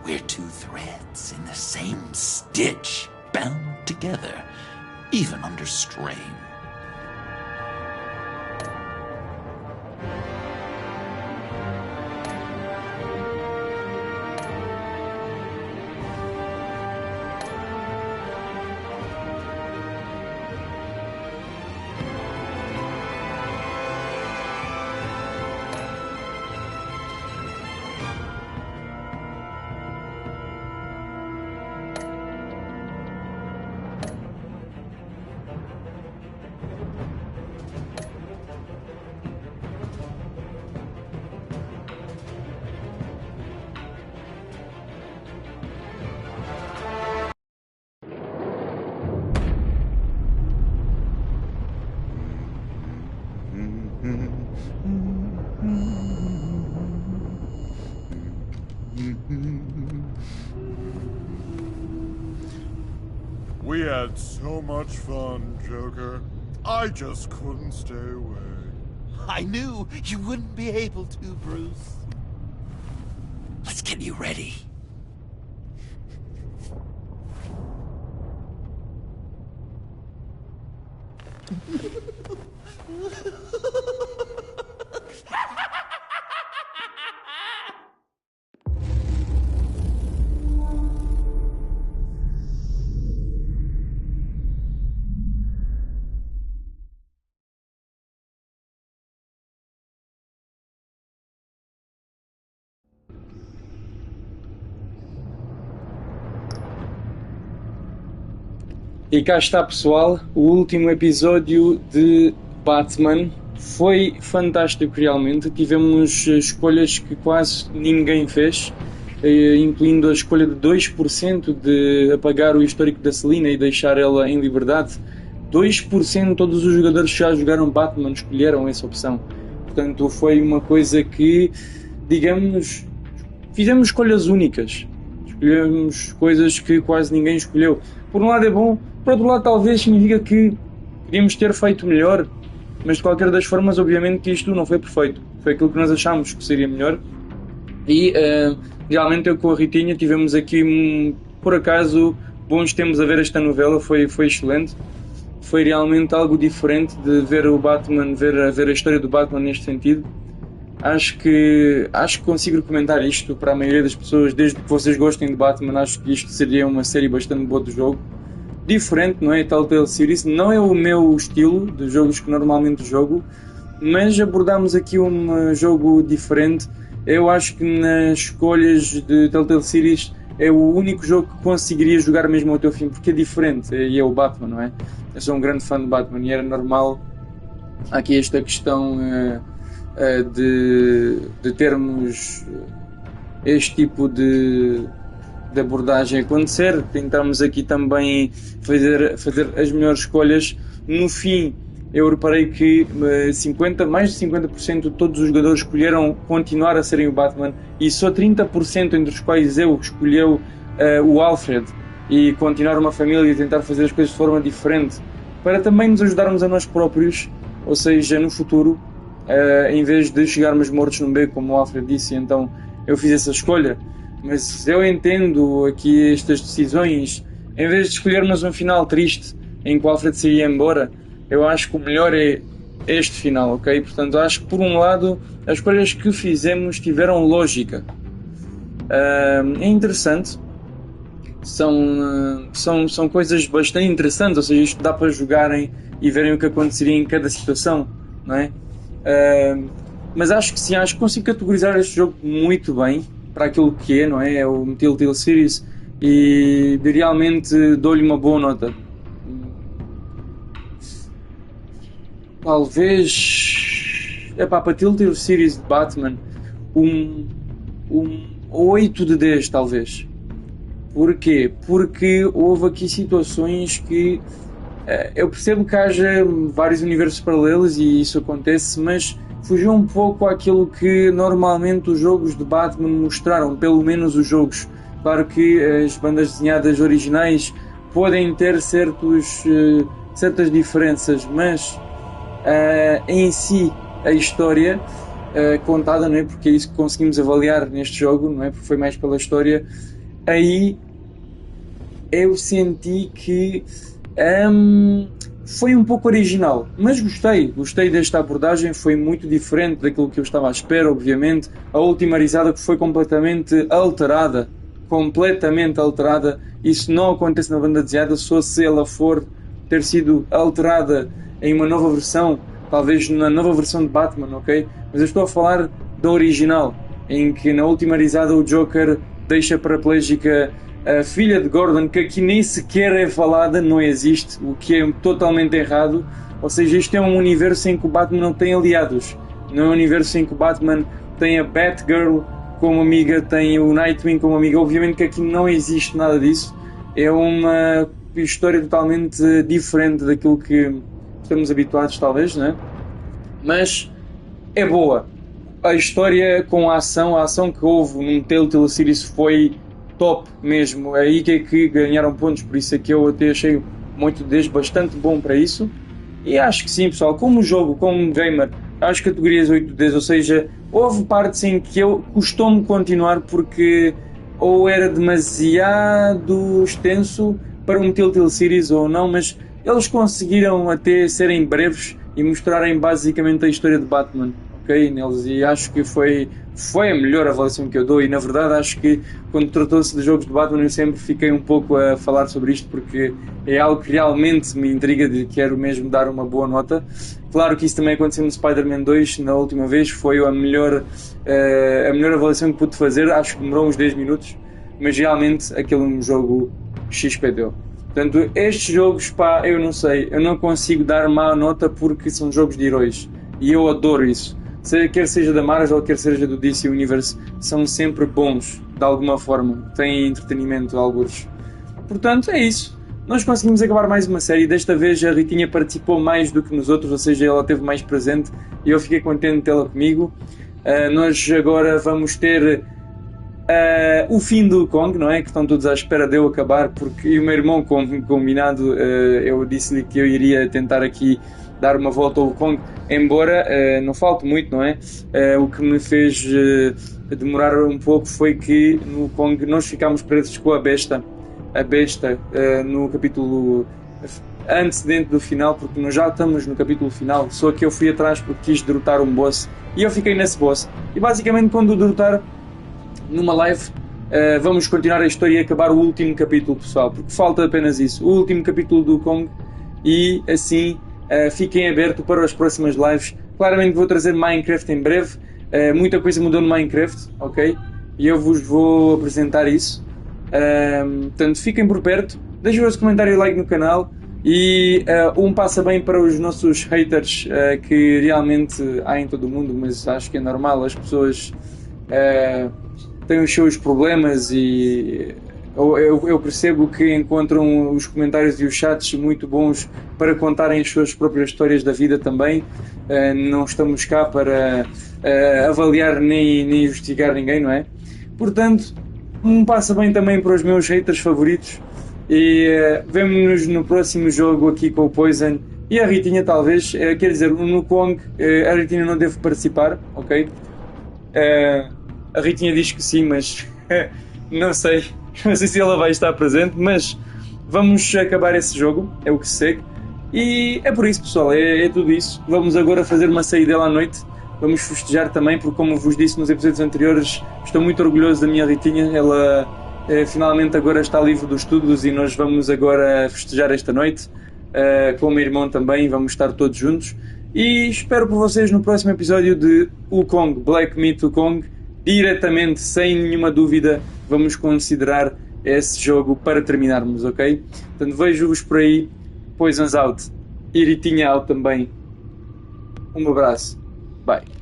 We're two threads in the same stitch, bound together, even under strain. We had so much fun, Joker. I just couldn't stay away. I knew you wouldn't be able to, Bruce. Let's get you ready. E cá está, pessoal, o último episódio de Batman. Foi fantástico realmente, tivemos escolhas que quase ninguém fez, incluindo a escolha de 2% de apagar o histórico da Selina e deixar ela em liberdade. 2% de todos os jogadores que já jogaram Batman escolheram essa opção. Portanto, foi uma coisa que, digamos, fizemos escolhas únicas. Escolhemos coisas que quase ninguém escolheu. Por um lado é bom, por outro lado talvez significa que podíamos ter feito melhor, mas de qualquer das formas, obviamente que isto não foi perfeito. Foi aquilo que nós achámos que seria melhor. E realmente eu com a Ritinha tivemos aqui, por acaso, bons tempos a ver esta novela, foi excelente. Foi realmente algo diferente de ver o Batman, ver a história do Batman neste sentido. Acho que consigo recomendar isto para a maioria das pessoas, desde que vocês gostem de Batman. Acho que isto seria uma série bastante boa do jogo. Diferente, não é? Telltale Series, não é o meu estilo de jogos que normalmente jogo, mas abordámos aqui um jogo diferente. Eu acho que nas escolhas de Telltale Series é o único jogo que conseguiria jogar mesmo até o fim, porque é diferente, e é o Batman, não é? Eu sou um grande fã de Batman e era normal aqui esta questão de termos este tipo de abordagem acontecer. Tentamos aqui também fazer as melhores escolhas. No fim, eu reparei que mais de 50% de todos os jogadores escolheram continuar a serem o Batman e só 30% entre os quais eu escolheu o Alfred e continuar uma família e tentar fazer as coisas de forma diferente para também nos ajudarmos a nós próprios, ou seja, no futuro, em vez de chegarmos mortos num beco, como o Alfred disse. Então eu fiz essa escolha. Mas eu entendo aqui estas decisões. Em vez de escolhermos um final triste em que o Alfred se ia embora, eu acho que o melhor é este final, ok? Portanto, acho que por um lado as escolhas que fizemos tiveram lógica. É interessante. São coisas bastante interessantes, ou seja, isto dá para jogarem e verem o que aconteceria em cada situação, não é? Mas acho que sim, acho que consigo categorizar este jogo muito bem para aquilo que é, não é? É o Telltale Series e realmente dou-lhe uma boa nota. Talvez para Telltale Series de Batman um 8 de 10 talvez. Porquê? Porque houve aqui situações que eu percebo que haja vários universos paralelos e isso acontece, mas fugiu um pouco àquilo que normalmente os jogos de Batman mostraram, pelo menos os jogos. Claro que as bandas desenhadas originais podem ter certas diferenças, mas em si a história contada, não é? Porque é isso que conseguimos avaliar neste jogo, não é? Porque foi mais pela história. Aí eu senti que foi um pouco original, mas gostei desta abordagem. Foi muito diferente daquilo que eu estava à espera, obviamente. A última risada que foi completamente alterada, isso não acontece na banda desenhada, só se ela for ter sido alterada em uma nova versão, talvez na nova versão de Batman, ok? Mas eu estou a falar da original, em que na última risada o Joker deixa paraplégica a filha de Gordon, que aqui nem sequer é falada, não existe, o que é totalmente errado. Ou seja, isto é um universo em que o Batman não tem aliados, não é um universo em que o Batman tem a Batgirl como amiga, tem o Nightwing como amiga. Obviamente que aqui não existe nada disso, é uma história totalmente diferente daquilo que estamos habituados, talvez, né? Mas é boa. A história com a ação que houve num Telltale Series foi top mesmo. É aí que ganharam pontos, por isso é que eu até achei muito bastante bom para isso. E acho que sim, pessoal, como jogo, como gamer, acho categorias 8 de 10, ou seja, houve partes em que eu custou-me continuar porque ou era demasiado extenso para um Telltale Series ou não, mas eles conseguiram até serem breves e mostrarem basicamente a história de Batman, ok, neles, e acho que foi a melhor avaliação que eu dou. E na verdade acho que quando tratou-se de jogos de Batman eu sempre fiquei um pouco a falar sobre isto porque é algo que realmente me intriga, de quero mesmo dar uma boa nota. Claro que isso também aconteceu no Spider-Man 2 na última vez, foi a melhor avaliação que pude fazer, acho que demorou uns 10 minutos, mas realmente aquele é um jogo XPTO. Portanto, estes jogos, eu não sei, eu não consigo dar má nota porque são jogos de heróis e eu adoro isso. Quer seja da Marvel, quer seja do DC Universe, são sempre bons, de alguma forma, têm entretenimento, alguns. Portanto, é isso. nós conseguimos acabar mais uma série. Desta vez a Ritinha participou mais do que nos outros, ou seja, ela esteve mais presente e eu fiquei contente de tê-la comigo. Nós agora vamos ter o fim do Kong, não é? Que estão todos à espera de eu acabar, porque e o meu irmão, como combinado, eu disse-lhe que eu iria tentar aqui dar uma volta ao Kong, embora não falte muito, não é? O que me fez demorar um pouco foi que no Kong nós ficámos presos com a besta no capítulo antecedente do final, porque nós já estamos no capítulo final, só que eu fui atrás porque quis derrotar um boss e eu fiquei nesse boss. E basicamente quando o derrotar numa live, vamos continuar a história e acabar o último capítulo, pessoal, porque falta apenas isso, o último capítulo do Kong, e assim fiquem abertos para as próximas lives. Claramente vou trazer Minecraft em breve, muita coisa mudou no Minecraft, ok? E eu vos vou apresentar isso. Portanto, fiquem por perto, deixem o vosso comentário e like no canal, e passa bem para os nossos haters, que realmente há em todo o mundo, mas acho que é normal, as pessoas têm os seus problemas e eu percebo que encontram os comentários e os chats muito bons para contarem as suas próprias histórias da vida também. Não estamos cá para avaliar nem justificar ninguém, não é? Portanto, passa bem também para os meus haters favoritos e vemo-nos no próximo jogo aqui com o Poison e a Ritinha talvez, quer dizer, no Kong a Ritinha não deve participar, ok? A Ritinha diz que sim, mas não sei se ela vai estar presente, mas vamos acabar esse jogo, é o que segue. E é por isso, pessoal, é tudo isso. Vamos agora fazer uma saída à noite, vamos festejar também, porque como vos disse nos episódios anteriores, estou muito orgulhoso da minha Ritinha, ela finalmente agora está livre dos estudos e nós vamos agora festejar esta noite, com o meu irmão também, vamos estar todos juntos. E espero por vocês no próximo episódio de Wukong, Black Myth Wukong. Diretamente, sem nenhuma dúvida, vamos considerar esse jogo para terminarmos, ok? Portanto, vejo-vos por aí. Poisons out. E Ritinha out também. Um abraço. Bye.